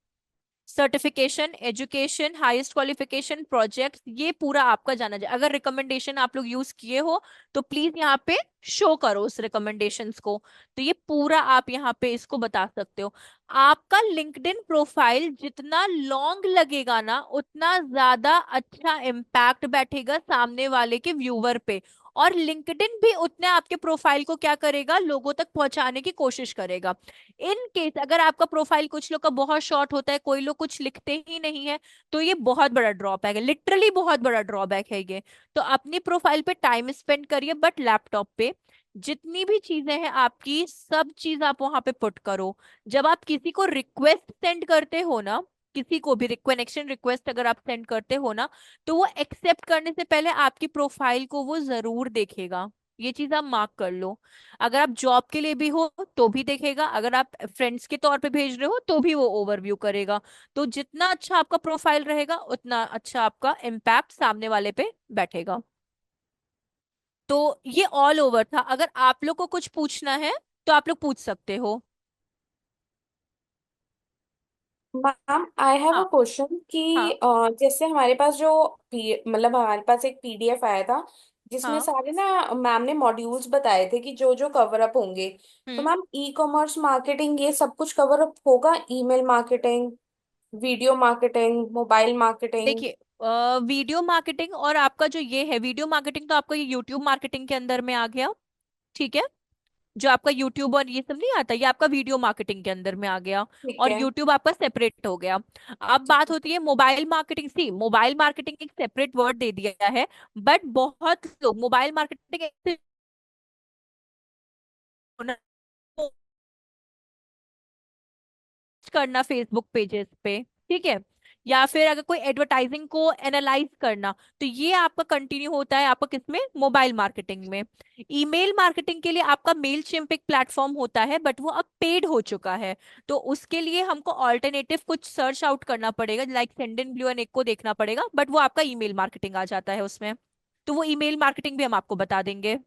Certification, education, highest qualification, projects, ये पूरा आपका जाना जाए। अगर रिकमेंडेशन आप लोग यूज किए हो तो प्लीज यहाँ पे शो करो उस रिकमेंडेशंस को। तो ये पूरा आप यहाँ पे इसको बता सकते हो। आपका लिंक्डइन प्रोफाइल जितना लॉन्ग लगेगा ना, उतना ज्यादा अच्छा इम्पैक्ट बैठेगा सामने वाले के व्यूअर पे। और लिंक्डइन भी उतने आपके प्रोफाइल को क्या करेगा, लोगों तक पहुंचाने की कोशिश करेगा। इन केस अगर आपका प्रोफाइल कुछ लोग का बहुत शॉर्ट होता है, कोई लोग कुछ लिखते ही नहीं है, तो ये बहुत बड़ा ड्रॉबैक है, लिटरली बहुत बड़ा ड्रॉबैक है ये। तो अपनी प्रोफाइल पे टाइम स्पेंड करिए, बट लैपटॉप पे जितनी भी चीजें हैं आपकी, सब चीज आप वहां पे पुट करो। जब आप किसी को रिक्वेस्ट सेंड करते हो ना, किसी को भी कनेक्शन रिक्वेस्ट अगर आप सेंड करते हो ना, तो वो एक्सेप्ट करने से पहले आपकी प्रोफाइल को वो जरूर देखेगा। ये चीज आप मार्क कर लो। अगर आप जॉब के लिए भी हो तो भी देखेगा, अगर आप फ्रेंड्स के तौर पे भेज रहे हो तो भी वो ओवरव्यू करेगा। तो जितना अच्छा आपका प्रोफाइल रहेगा, उतना अच्छा आपका इम्पैक्ट सामने वाले पे बैठेगा। तो ये ऑल ओवर था। अगर आप लोग को कुछ पूछना है तो आप लोग पूछ सकते हो। मैम आई हैव अ हाँ। क्वेश्चन कि हाँ। जैसे हमारे पास जो मतलब हमारे पास एक पीडीएफ आया था जिसमें हाँ। सारे ना मैम ने मॉड्यूल्स बताए थे कि जो जो कवर अप होंगे। तो हम्म। मैम ई कॉमर्स मार्केटिंग ये सब कुछ कवर अप होगा? Email marketing, video marketing, mobile marketing? देखिए, वीडियो मार्केटिंग और आपका जो ये है वीडियो मार्केटिंग, तो आपका ये यूट्यूब मार्केटिंग के अंदर में आ गया। ठीक है। जो आपका यूट्यूब और ये सब नहीं आता, ये आपका वीडियो मार्केटिंग के अंदर में आ गया। ठीक और है। यूट्यूब आपका सेपरेट हो गया। अब ठीक बात है। होती है मोबाइल मार्केटिंग। सी मोबाइल मार्केटिंग एक सेपरेट वर्ड दे दिया है, बट बहुत लोग मोबाइल मार्केटिंग करना फेसबुक पेजेस पे, ठीक है, या फिर अगर कोई एडवर्टाइजिंग को एनालाइज करना, तो ये आपका कंटिन्यू होता है आपका किसमें, मोबाइल मार्केटिंग में। ईमेल मार्केटिंग के लिए आपका मेल चिम्प एक प्लेटफॉर्म होता है, बट वो अब पेड हो चुका है। तो उसके लिए हमको ऑल्टरनेटिव कुछ सर्च आउट करना पड़ेगा, लाइक सेंड ब्लू एंड एक को देखना पड़ेगा, बट वो आपका ईमेल मार्केटिंग आ जाता है उसमें। तो वो ईमेल मार्केटिंग भी हम आपको बता देंगे।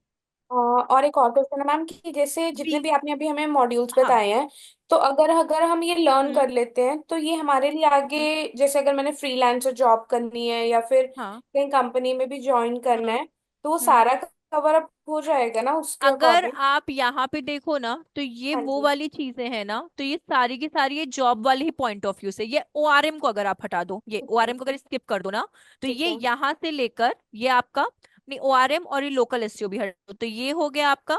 और एक और क्वेश्चन है मैम कि जैसे वी जितने भी आपने अभी हमें मॉड्यूल्स हाँ। बताए हैं, तो अगर अगर हम ये लर्न हम्म। कर लेते हैं तो ये हमारे लिए हम्म। आगे, जैसे अगर मैंने फ्रीलांसर जॉब करनी है या फिर हाँ। कहीं कंपनी में भी ज्वाइन करना हम्म। है, तो वो हम्म। सारा कवर अप हो जाएगा ना उसके अगर अकॉर्डिंग? आप यहाँ पे देखो ना, तो ये हाँ वो जी। वाली चीजें हैं ना, तो ये सारी की सारी ये जॉब वाले ही पॉइंट ऑफ व्यू से। ये ओआरएम को अगर आप हटा दो, ये ओके। ओआरएम को अगर स्किप कर दो ना, तो ठीक ये है। यहाँ से लेकर ये आपका, नहीं ओआरएम और ये लोकल एसईओ भी हटा दो, तो ये हो गया आपका।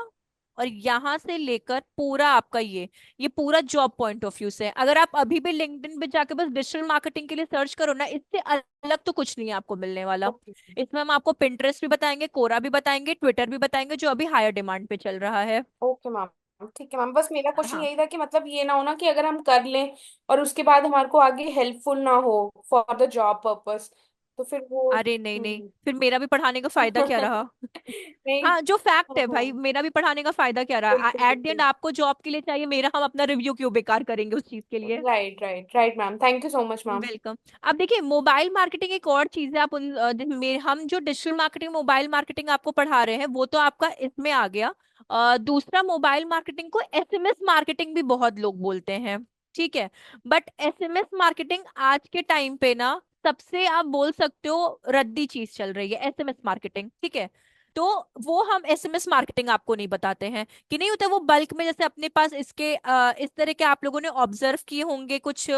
और यहाँ से लेकर पूरा आपका ये पूरा जॉब पॉइंट ऑफ व्यू से है। अगर आप अभी भी लिंक्डइन पे जाके बस डिजिटल मार्केटिंग के लिए सर्च करो ना, इससे अलग तो कुछ नहीं है आपको मिलने वाला। ओके। इसमें हम आपको पिंटरेस्ट भी बताएंगे, कोरा भी बताएंगे, ट्विटर भी बताएंगे, जो अभी हायर डिमांड पे चल रहा है। Okay ma'am. ठीक है मैम, बस मेरा क्वेश्चन हाँ। यही था कि मतलब ये ना हो ना कि अगर हम कर लें और उसके बाद हमारे को आगे हेल्पफुल ना हो फॉर द जॉब पर्पस, तो फिर वो। अरे नहीं नहीं, हम्म। फिर मेरा भी पढ़ाने का फायदा क्या रहा। नहीं। हाँ, जो फैक्ट हाँ है भाई, हाँ। मेरा भी पढ़ाने का फायदा क्या रहा। बिल्कुल एट द एंड बिल्कुल। आपको जॉब के लिए चाहिए, मेरा हम अपना रिव्यू क्यों बेकार करेंगे उस चीज के लिए। Right right right ma'am, thank you so much ma'am. Welcome. अब देखिए, मोबाइल मार्केटिंग एक और चीज है। आप हम जो डिजिटल मार्केटिंग, मोबाइल मार्केटिंग आपको पढ़ा रहे हैं, वो तो आपका इसमें आ गया। दूसरा, मोबाइल मार्केटिंग को एसएमएस मार्केटिंग भी बहुत लोग बोलते हैं। ठीक है। बट एसएमएस मार्केटिंग आज के टाइम पे ना, सबसे आप बोल सकते हो रद्दी चीज चल रही है एसएमएस मार्केटिंग। ठीक है। तो वो हम एसएमएस मार्केटिंग आपको नहीं बताते हैं कि नहीं होता वो बल्क में। जैसे अपने पास इसके इस तरह के आप लोगों ने ऑब्जर्व किए होंगे, कुछ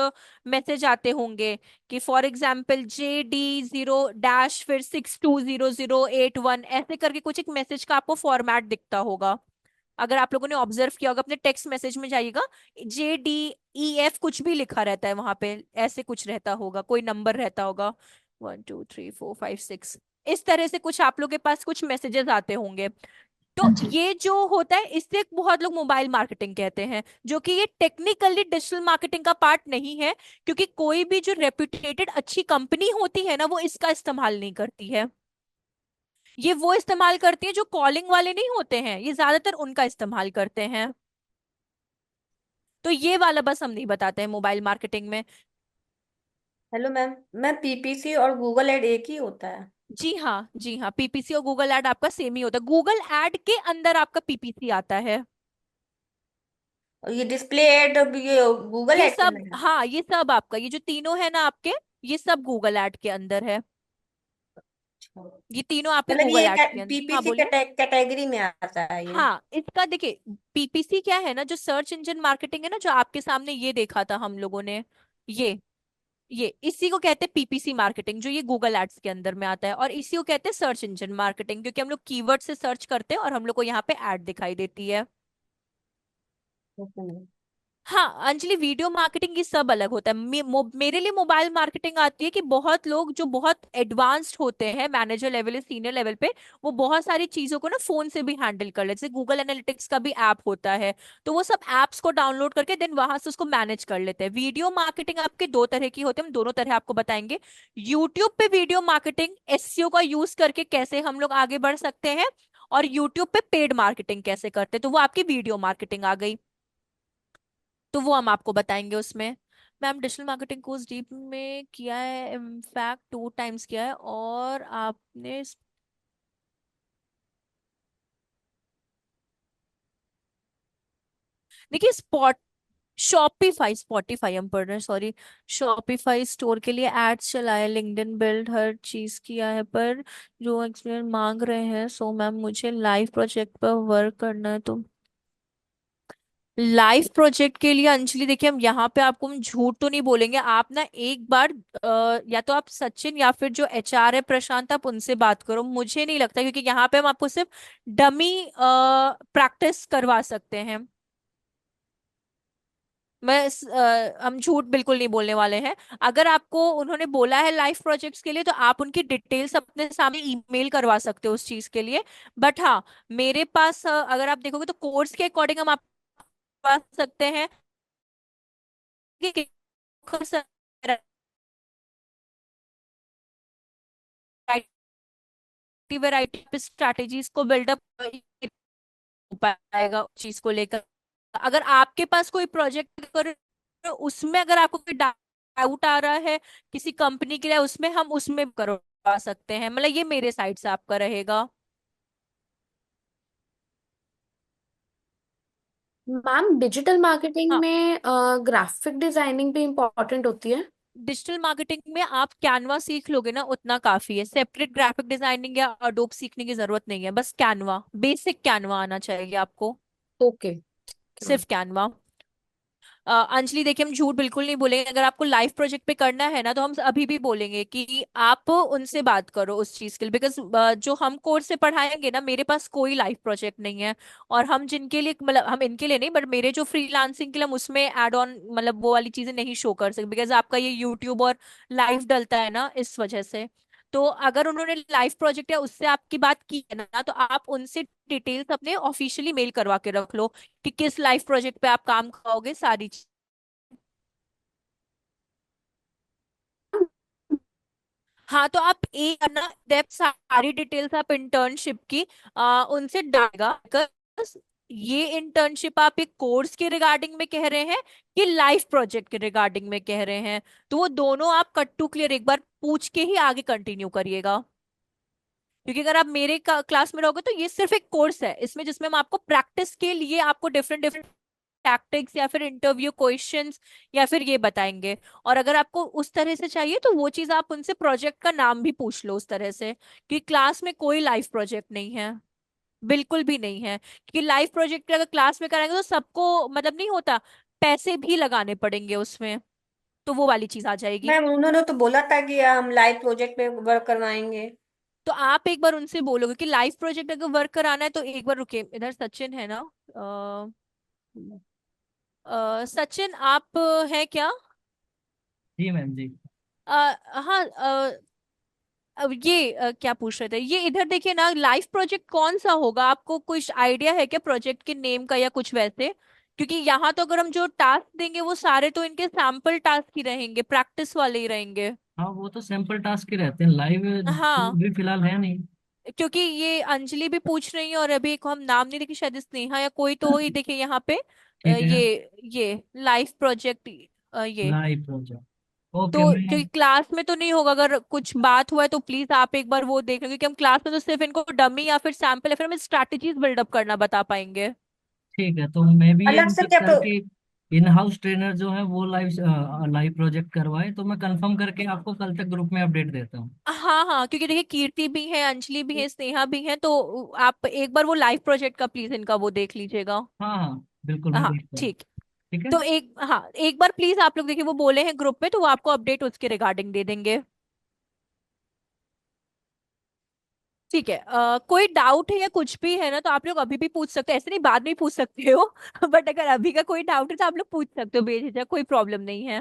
मैसेज आते होंगे कि फॉर एग्जाम्पल JD0 फिर 620081, ऐसे करके कुछ एक मैसेज का आपको फॉर्मेट दिखता होगा। अगर आप लोगों ने ऑब्जर्व किया होगा, अपने टेक्स्ट मैसेज में जाइएगा, JDEF कुछ भी लिखा रहता है वहां पे, ऐसे कुछ रहता होगा, कोई नंबर रहता होगा, 1 2 3 4 5 6, इस तरह से कुछ आप लोग के पास कुछ मैसेजेस आते होंगे। तो हाँ जी। ये जो होता है, इससे बहुत लोग मोबाइल मार्केटिंग कहते हैं, जो कि ये टेक्निकली डिजिटल मार्केटिंग का पार्ट नहीं है। क्योंकि कोई भी जो रेप्यूटेटेड अच्छी कंपनी होती है ना, वो इसका इस्तेमाल नहीं करती है। ये वो इस्तेमाल करती है जो कॉलिंग वाले नहीं होते हैं, ये ज्यादातर उनका इस्तेमाल करते हैं। तो ये वाला बस हम नहीं बताते हैं मोबाइल मार्केटिंग में। हेलो मैम, मैं पीपीसी और गूगल एड एक ही होता है? जी हाँ, जी हाँ, पीपीसी और गूगल ऐड आपका सेम ही होता है। गूगल ऐड के अंदर आपका पीपीसी आता है। और ये डिस्प्ले एड, ये गूगल ये एड सब, करना है। हाँ ये सब आपका, ये जो तीनों है ना आपके, ये सब गूगल ऐड के अंदर है। अच्छा। ये तीनों आपके मतलब गूगल ये ऐड के अंदर। हाँ पीपीसी बोलिए। कैटेगरी में आता है ये। हाँ इसका देखिए, पीपीसी क्या है ना, जो सर्च इंजन मार्केटिंग है ना, जो आपके सामने ये देखा था हम लोगों ने, ये ये इसी को कहते हैं पीपीसी मार्केटिंग, जो ये गूगल एड्स के अंदर में आता है। और इसी को कहते हैं सर्च इंजन मार्केटिंग, क्योंकि हम लोग कीवर्ड से सर्च करते हैं और हम लोग को यहाँ पे ऐड दिखाई देती है। हम्म। हाँ अंजलि, वीडियो मार्केटिंग ये सब अलग होता है। मेरे लिए मोबाइल मार्केटिंग आती है कि बहुत लोग जो बहुत एडवांस्ड होते हैं, मैनेजर लेवल या सीनियर लेवल पे, वो बहुत सारी चीजों को ना फोन से भी हैंडल कर लेते हैं। जैसे गूगल एनालिटिक्स का भी ऐप होता है, तो वो सब एप्स को डाउनलोड करके देन वहां से उसको मैनेज कर लेते हैं। वीडियो मार्केटिंग आपके दो तरह की होती है, हम दोनों तरह आपको बताएंगे। यूट्यूब पे वीडियो मार्केटिंग एसईओ का यूज करके कैसे हम लोग आगे बढ़ सकते हैं, और यूट्यूब पे पेड मार्केटिंग कैसे करते हैं, तो वो आपकी वीडियो मार्केटिंग आ गई। तो वो हम आपको बताएंगे उसमें। Ma'am digital marketing course deep में किया है, इनफैक्ट 2 टाइम्स किया है। और आपने देखिए स्पॉट शॉपिफाई, स्पॉटिफाई हम पढ़ रहे हैं, सॉरी। शॉपिफाई स्टोर के लिए एड्स चलाए, लिंक्डइन बिल्ड हर चीज किया है, पर जो एक्सपीरियंस मांग रहे हैं, सो मैम मुझे लाइव प्रोजेक्ट पर वर्क करना है। तो लाइव प्रोजेक्ट के लिए अंजलि देखिए, हम यहाँ पे आपको हम झूठ तो नहीं बोलेंगे, आप ना एक बार या तो आप सचिन या फिर जो एचआर है प्रशांत, आप उनसे बात करो। मुझे नहीं लगता, क्योंकि यहाँ पे हम आपको सिर्फ डमी प्रैक्टिस करवा सकते हैं। हम झूठ बिल्कुल नहीं बोलने वाले हैं। अगर आपको उन्होंने बोला है लाइव प्रोजेक्ट्स के लिए, तो आप उनकी डिटेल्स अपने सामने ईमेल करवा सकते हो उस चीज के लिए। बट हाँ, मेरे पास अगर आप देखोगे तो कोर्स के अकॉर्डिंग हम आपको करवा सकते हैं कि वैरायटी स्ट्रैटेजीज को बिल्डअप हो पाएगा उस चीज को लेकर। अगर आपके पास कोई प्रोजेक्ट कर, तो उसमें अगर आपको कोई डाउट आ रहा है किसी कंपनी के लिए, उसमें हम उसमें करवा सकते हैं। मतलब ये मेरे साइड से आपका रहेगा। मैम डिजिटल मार्केटिंग हाँ, में ग्राफिक डिजाइनिंग भी इम्पोर्टेंट होती है? डिजिटल मार्केटिंग में आप कैनवा सीख लोगे ना, उतना काफी है। सेपरेट ग्राफिक डिजाइनिंग या अडोब सीखने की जरूरत नहीं है, बस कैनवा, बेसिक कैनवा आना चाहिए आपको। ओके। सिर्फ कैनवा। अंजलि देखिए, हम झूठ बिल्कुल नहीं बोलेंगे। अगर आपको लाइव प्रोजेक्ट पे करना है ना, तो हम अभी भी बोलेंगे कि आप उनसे बात करो उस चीज के लिए, बिकॉज जो हम कोर्स से पढ़ाएंगे ना, मेरे पास कोई लाइव प्रोजेक्ट नहीं है। और हम जिनके लिए, मतलब हम इनके लिए नहीं, बट मेरे जो फ्रीलांसिंग के लिए हम उसमें एड ऑन, मतलब वो वाली चीजें नहीं शो कर सकते, बिकॉज आपका ये यूट्यूब और लाइव डलता है ना, इस वजह से। तो अगर उन्होंने लाइव प्रोजेक्ट या उससे आपकी बात की है ना, तो आप उनसे डिटेल्स अपने ऑफिशियली मेल करवा के रख लो कि किस लाइव प्रोजेक्ट पे आप काम कराओगे, सारी हाँ, तो आप एक ना डेप्थ सारी डिटेल्स आप इंटर्नशिप की उनसे डालेगा। Because ये इंटर्नशिप आप एक कोर्स के रिगार्डिंग में कह रहे हैं कि लाइफ प्रोजेक्ट के रिगार्डिंग में कह रहे हैं, तो वो दोनों आप कट टू क्लियर एक बार पूछ के ही आगे कंटिन्यू करिएगा। क्योंकि अगर आप मेरे क्लास में रहोगे, तो ये सिर्फ एक कोर्स है इसमें, जिसमें हम आपको प्रैक्टिस के लिए आपको डिफरेंट डिफरेंट टैक्टिक्स या फिर इंटरव्यू क्वेश्चंस या फिर ये बताएंगे। और अगर आपको उस तरह से चाहिए, तो वो चीज आप उनसे प्रोजेक्ट का नाम भी पूछ लो उस तरह से, कि क्लास में कोई लाइव प्रोजेक्ट नहीं है, बिल्कुल भी नहीं है। क्योंकि लाइव प्रोजेक्ट अगर क्लास में कराएंगे, तो सबको मतलब नहीं होता, पैसे भी लगाने पड़ेंगे उसमें, तो वो वाली चीज आ जाएगी। मैम उन्होंने तो बोला था कि हम लाइव प्रोजेक्ट पे वर्क करवाएंगे। तो आप एक बार उनसे बोलोगे कि लाइव प्रोजेक्ट अगर वर्क कराना है, तो एक बार रुके, इधर सचिन है ना, सचिन आप हैं क्या? जी मैम जी। हाँ, अब ये क्या पूछ रहे थे, ये इधर देखिए ना, लाइव प्रोजेक्ट कौन सा होगा, आपको कुछ आइडिया है क्या प्रोजेक्ट के नेम का या कुछ वैसे? क्योंकि यहाँ तो अगर हम जो टास्क देंगे, वो सारे तो इनके सैंपल टास्क ही रहेंगे, प्रैक्टिस वाले ही रहेंगे। हाँ वो तो सैंपल टास्क ही रहते हैं, लाइव तो हाँ, अभी फिलहाल है नहीं। क्योंकि ये अंजलि भी पूछ रही है, और अभी एक हम नाम नहीं देखी, शायद स्नेहा या कोई तो ही देखिए यहाँ पे, ठीक है। ये लाइव प्रोजेक्ट, ये। Live project. ओके तो मैं। क्योंकि क्लास में तो नहीं होगा, अगर कुछ बात हुआ है तो प्लीज आप एक बार वो देख लो, क्योंकि हम क्लास में तो सिर्फ इनको डमी या फिर सैंपल या फिर हमें स्ट्रैटेजीज बिल्डअप करना बता पाएंगे। ठीक है, तो मैं भी ये अलग नहीं से क्या चाहता कि इन हाउस ट्रेनर जो है वो लाइव लाइव प्रोजेक्ट करवाए, तो मैं कंफर्म करके आपको कल तक ग्रुप में अपडेट देता हूँ। हाँ हाँ, क्योंकि देखिए कीर्ति भी है, अंजलि भी है, स्नेहा भी है, तो आप एक बार वो लाइव प्रोजेक्ट का प्लीज इनका वो देख लीजिएगा। हाँ हाँ बिल्कुल, मैं हाँ देखता हूँ। ठीक। ठीक है। तो एक बार प्लीज आप लोग देखिए, वो बोले हैं ग्रुप में, तो वो आपको अपडेट उसके रिगार्डिंग दे देंगे। ठीक है। कोई डाउट है या कुछ भी है ना, तो आप लोग अभी भी पूछ सकते हो, ऐसे नहीं बाद में ही पूछ सकते हो बट अगर अभी का कोई डाउट है तो आप लोग पूछ सकते हो बेझिझक, कोई प्रॉब्लम नहीं है।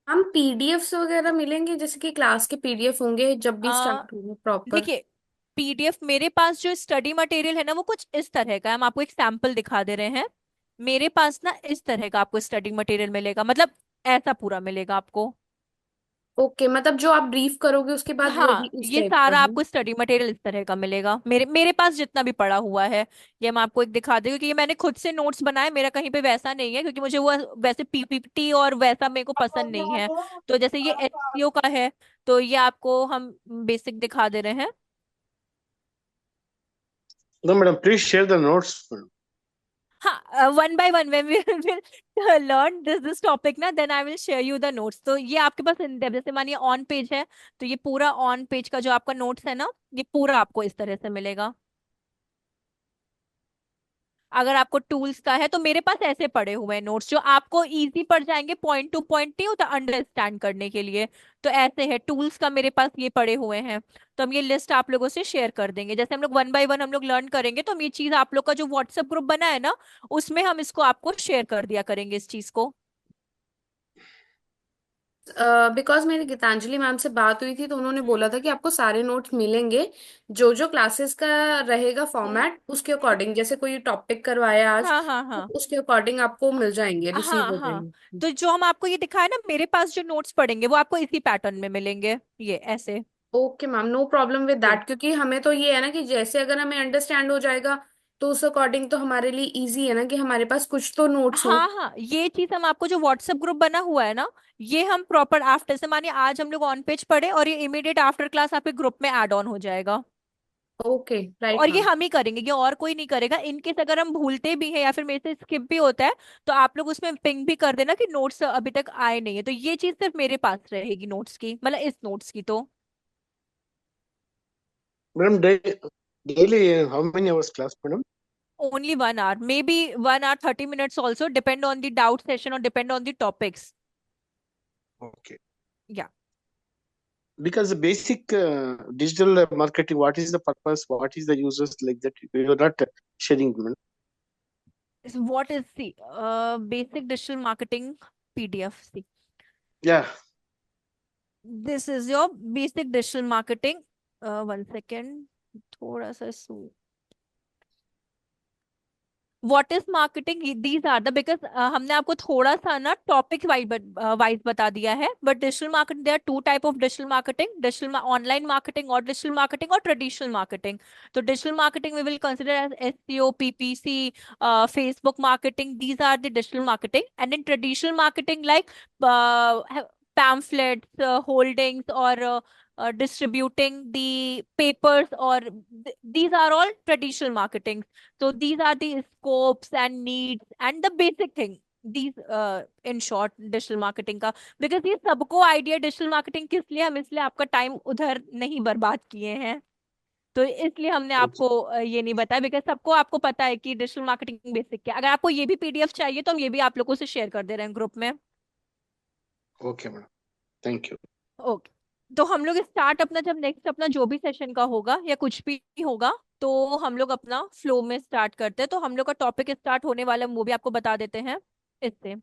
हम पीडीएफ्स वगैरह मिलेंगे, जैसे कि क्लास के पीडीएफ होंगे जब भी अ, स्टार्ट होंगे प्रॉपर? देखिए, पीडीएफ मेरे पास जो स्टडी मटेरियल है ना, वो कुछ इस तरह का है, हम आपको एक सैंपल दिखा दे रहे हैं। मेरे पास ना इस तरह का आपको स्टडी मटेरियल मिलेगा, मतलब ऐसा पूरा मिलेगा आपको। ओके, मतलब जो आप ब्रीफ करोगे उसके बाद वो भी हाँ, इस ये टाइप का सारा है? आपको स्टडी मटेरियल इस तरह का मिलेगा, मेरे मेरे पास जितना भी पड़ा हुआ है। ये मैं आपको एक दिखा दूँ, क्योंकि ये मैंने खुद से नोट्स बनाए, मेरा कहीं पे वैसा नहीं है, क्योंकि मुझे वो वैसे पीपीटी और वैसा मेरे को पसंद नहीं है। तो जैसे ये एसईओ का है, तो ये आपको हम बेसिक दिखा दे रहे हैं। No, madam, please share the notes, madam. हाँ, one by one when we will learn this topic ना, then I will share you the notes. तो ये आपके पास इन डेप्थ, जैसे मानिए ऑन पेज है, तो ये पूरा ऑन पेज का जो आपका नोट्स है ना, ये पूरा आपको इस तरह से मिलेगा। अगर आपको टूल्स का है, तो मेरे पास ऐसे पड़े हुए हैं नोट्स जो आपको इजी पड़ जाएंगे, पॉइंट टू पॉइंट नहीं होता अंडरस्टैंड करने के लिए। तो ऐसे है टूल्स का, मेरे पास ये पड़े हुए हैं। तो हम ये लिस्ट आप लोगों से शेयर कर देंगे, जैसे हम लोग वन बाय वन हम लोग लर्न करेंगे, तो हम ये चीज आप लोग का जो व्हाट्सएप ग्रुप बना है ना, उसमें हम इसको आपको शेयर कर दिया करेंगे इस चीज को। बिकॉज मेरी गीतांजलि मैम से बात हुई थी, तो उन्होंने बोला था कि आपको सारे नोट्स मिलेंगे, जो जो क्लासेस का रहेगा हम्म। फॉर्मेट उसके अकॉर्डिंग, जैसे कोई टॉपिक करवाया आज हाँ हाँ तो हाँ उसके अकॉर्डिंग आपको मिल जाएंगे, रिसीव हाँ हो हाँ। जाएंगे। तो जो हम आपको ये दिखाया ना, मेरे पास जो नोट्स पड़ेंगे वो आपको इसी पैटर्न में मिलेंगे, ये ऐसे। Okay ma'am, no problem with ये दैट, क्योंकि हमें तो ये है ना कि जैसे अगर हमें अंडरस्टैंड हो जाएगा तो उस अकॉर्डिंग तो हमारे लिए इजी है ना कि हमारे पास कुछ तो नोट्स हो। हाँ हाँ, ये चीज हम आपको जो व्हाट्सएप ग्रुप बना हुआ है ना, ये हम प्रॉपर आफ्टर से मानिए आज हम लोग ऑन पेज पढ़े, और ये इमीडिएट आफ्टर क्लास आपके ग्रुप में ऐड ऑन हो जाएगा। ओके राइट और ये मैम। हम ही करेंगे, ये और कोई नहीं करेगा। इनकेस अगर हम भूलते भी हैं या फिर मेरे से स्किप भी होता है, तो आप लोग उसमें पिंग भी कर देना कि नोट्स अभी तक आए नहीं है, तो ये चीज सिर्फ मेरे पास रहेगी नोट्स की, मतलब इस नोट्स की तो। Madam, daily, how many hours class, madam? Only 1 hour, may be 1 hour 30 minutes also, depend on the doubt session और depend on the topics. Okay. या Because the basic digital marketing, what is the purpose, what is the users, like that, you are not sharing, madam. What is see basic digital marketing PDF. Yeah. This is your basic digital marketing. One second, थोड़ा सा what is marketing, these are the, because हमने आपको थोड़ा सा ना topic wise बता दिया है। But digital marketing, there are two type of digital marketing, digital online marketing और डिजिटल मार्केटिंग और ट्रेडिशनल मार्केटिंग। तो digital marketing we will consider as SEO, PPC, Facebook marketing, these are the digital marketing. And in traditional marketing like pamphlets, holdings, or distributing the papers, or these are all traditional marketing. So these are the scopes and needs and the basic thing. These in short digital marketing का, because ये सबको idea digital marketing किस लिए, हम इसलिए आपका time उधर नहीं बर्बाद किए हैं। तो इसलिए हमने Okay. आपको ये नहीं बताया, बिकॉज सबको आपको पता है कि डिजिटल मार्केटिंग बेसिक क्या। अगर आपको ये भी पीडीएफ चाहिए, तो हम ये भी आप लोगों से शेयर कर दे रहे हैं ग्रुप में। Okay, madam. Thank you. Okay. तो हम लोग स्टार्ट अपना, जब नेक्स्ट अपना जो भी सेशन का होगा या कुछ भी होगा, तो हम लोग अपना फ्लो में स्टार्ट करते हैं। तो हम लोग का टॉपिक स्टार्ट होने वाला है, वो भी आपको बता देते हैं इससे,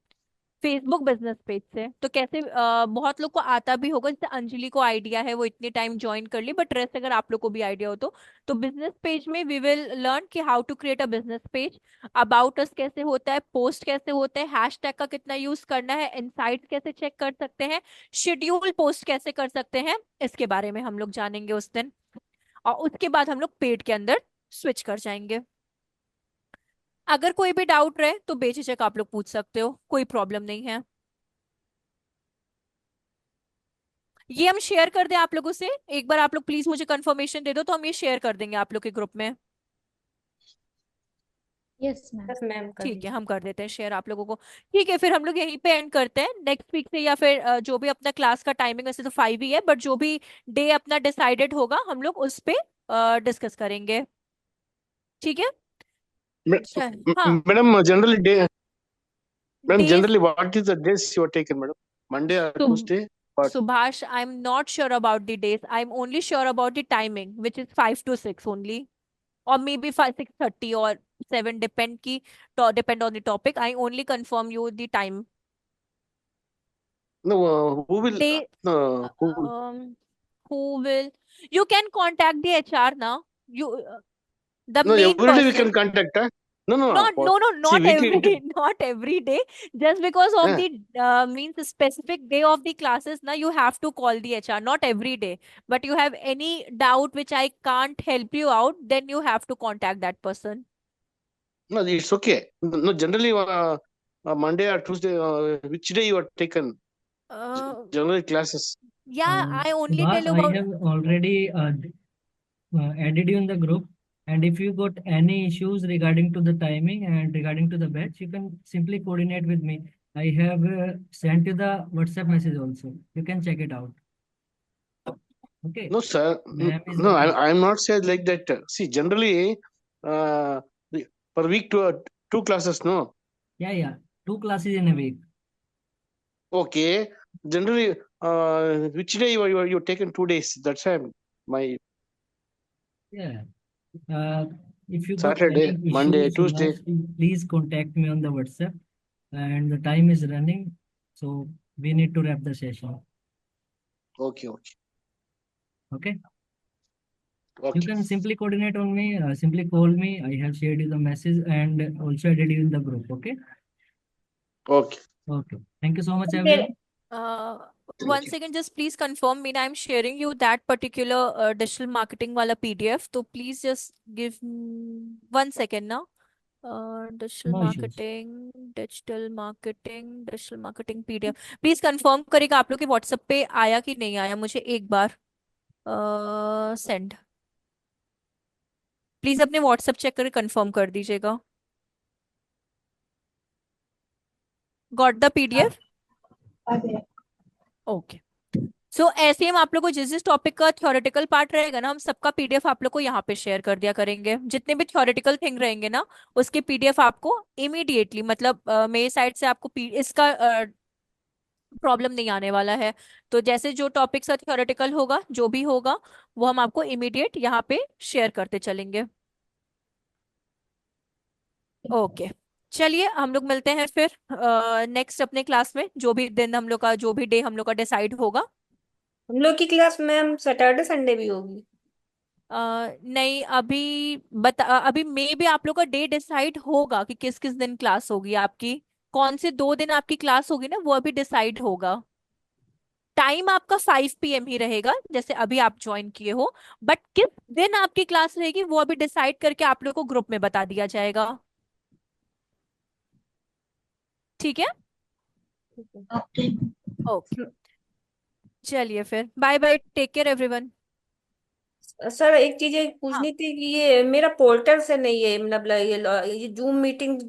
फेसबुक बिजनेस पेज से। तो कैसे बहुत लोग को आता भी होगा, जैसे अंजलि को आइडिया है, वो इतने टाइम ज्वाइन कर ली, बट रेस्ट अगर आप लोग को भी आइडिया हो तो बिजनेस पेज में वी विल लर्न कि how to create a business page, about us कैसे होता है, पोस्ट कैसे होते हैं, हैशटैग का कितना यूज करना है, इनसाइट्स कैसे चेक कर सकते हैं, शेड्यूल पोस्ट कैसे कर सकते हैं, इसके बारे में हम लोग जानेंगे उस दिन। और उसके बाद हम लोग पेड के अंदर स्विच कर जाएंगे। अगर कोई भी डाउट रहे तो बेझिझक आप लोग पूछ सकते हो, कोई प्रॉब्लम नहीं है। ये हम शेयर कर दें आप लोगों से, एक बार आप लोग प्लीज मुझे कंफर्मेशन दे दो, तो हम ये शेयर कर देंगे आप लोग के ग्रुप में। Yes, ma'am. बस मैम कर ठीक है, दीजिए। हम कर देते हैं शेयर आप लोगों को। ठीक है, फिर हम लोग यहीं पे एंड करते हैं। नेक्स्ट वीक से या फिर जो भी अपना क्लास का टाइमिंग, वैसे तो 5 ही है, बट जो भी डे अपना डिसाइडेड होगा हम लोग उस पे डिस्कस करेंगे। ठीक है। हाँ, Madam, generally day, madam, days. generally what is the days you are taken, madam? Monday or Tuesday? What? Subhash, I'm not sure about the days. I'm only sure about the timing, which is 5 to 6 only, or maybe 5 6:30 or 7, depend on the topic. I only confirm you the time. No, who will? They Who will? um who will, you can contact the HR now. You the No, main every day we can person. contact. Huh? No, no, Not, no, no, see, not weekly. every, not every day. Just because of Uh, the means specific day of the classes, now you have to call the HR. Not every day, but you have any doubt which I can't help you out, then you have to contact that person. no, it's okay. No, generally Monday or Tuesday. Which day you are taken? Generally classes. Yeah, I only tell Subhash, you I about. have already added you in the group. And if you got any issues regarding to the timing and regarding to the batch, you can simply coordinate with me. I have sent you the WhatsApp message also. You can check it out. Okay. No, sir. Ma'am is No, the I'm not saying like that. See, generally, uh, per week two classes. No. yeah. 2 classes in a week. Okay. Generally, which day you taken 2 days? That's why my Yeah. Uh, if you got Saturday, any Monday, issues, Tuesday. Subhash, please contact me on the WhatsApp. And the time is running, so we need to wrap the session. Okay, okay, Okay. You okay, can simply coordinate on me, simply call me. I have shared you the message and also added you in the group. Okay. okay. Okay. Thank you so much, मेरे everyone. Uh, Thank one you. second, just please confirm me. I'm sharing you that particular digital marketing wala PDF. So please just give me 1 second now. No issues. Digital marketing PDF, please confirm करेगा आप लोग के WhatsApp पे आया कि नहीं आया, मुझे एक बार सेंड। प्लीज अपने व्हाट्सएप चेक करके कंफर्म कर दीजिएगा। Got the PDF? ओके। सो ऐसे ही हम आप लोग को जिस जिस टॉपिक का थ्योरेटिकल पार्ट रहेगा ना, हम सबका PDF आप लोग को यहाँ पे शेयर कर दिया करेंगे। जितने भी थ्योरेटिकल थिंग रहेंगे ना, उसके PDF आपको इमीडिएटली, मतलब मेरे साइड से आपको इसका प्रॉब्लम नहीं आने वाला है। तो जैसे जो टॉपिक का थ्योरेटिकल होगा, जो भी होगा, वो हम आपको इमीडिएट यहाँ पे शेयर करते चलेंगे। ओके, चलिए हम लोग मिलते हैं फिर नेक्स्ट अपने क्लास में, जो भी दिन हम लोग का, जो भी डे हम लोग का डिसाइड होगा। हम लोग की क्लास मैम सैटरडे संडे भी होगी? नहीं, अभी मे भी आप लोग का डे डिसाइड होगा कि किस किस दिन क्लास होगी आपकी। कौन से 2 दिन आपकी क्लास होगी ना, वो अभी डिसाइड होगा। टाइम आपका 5 PM ही रहेगा, जैसे अभी आप ज्वाइन किए हो। बट किस दिन आपकी क्लास रहेगी वो अभी डिसाइड करके आप लोग को ग्रुप में बता दिया जाएगा। ठीक है। Okay. ओके, चलिए फिर bye bye, take care everyone. Sir एक चीज ये हाँ, पूछनी थी कि ये मेरा पोर्टल से नहीं है, मतलब ये जूम मीटिंग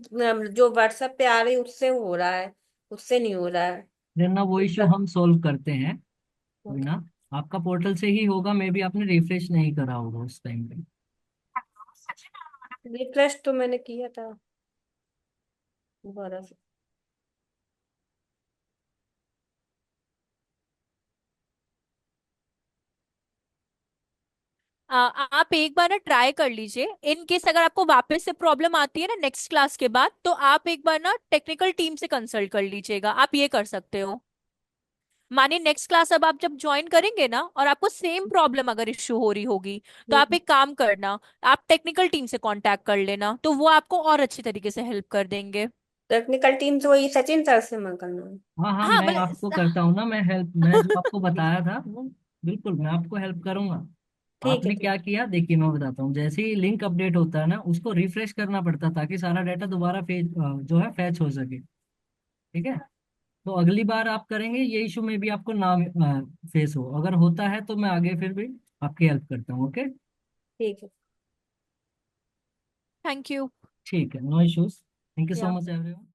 जो व्हाट्सएप पे आ रही है उससे हो रहा है, उससे नहीं हो रहा है। देन ना वो इश्यू हम सोल्व करते हैं। कोई ओके। ना, आपका पोर्टल से ही होगा, मे बी आपने रिफ्रेश नहीं करा होगा उस टाइम पे। रिफ्रेश तो मैंने किया था दोबारा से। आप एक बार ना ट्राई कर लीजिए। इन केस अगर आपको वापस से प्रॉब्लम आती है ना नेक्स्ट क्लास के बाद, तो आप एक बार ना टेक्निकल टीम से कंसल्ट कर लीजिएगा। आप ये कर सकते हो। मानिए नेक्स्ट क्लास अब आप जब ज्वाइन करेंगे ना, और आपको सेम प्रॉब्लम अगर इश्यू हो रही होगी, तो आप एक काम करना, आप टेक्निकल टीम से कांटेक्ट कर लेना, तो वो आपको और अच्छी तरीके से हेल्प कर देंगे। टेक्निकल टीम से वही सचिन सर से मैं करना है। हाँ हाँ, हाँ मैं मतलब आपको करता हूँ ना, मैं हेल्प, मैं जो आपको बताया था वो बिल्कुल मैं आपको हेल्प करूंगा। ठीक है आपने ठीक। क्या किया देखिए, मैं बताता हूँ। जैसे ही लिंक अपडेट होता है ना, उसको रिफ्रेश करना पड़ता है ताकि सारा डाटा दोबारा जो है फैच हो सके। ठीक है। तो अगली बार आप करेंगे ये इशू में भी आपको ना फेस हो, अगर होता है तो मैं आगे फिर भी आपकी हेल्प करता हूँ। ओके। ठीक है। Thank you. ठीक है, no issues. Thank you so Yeah. Much everyone.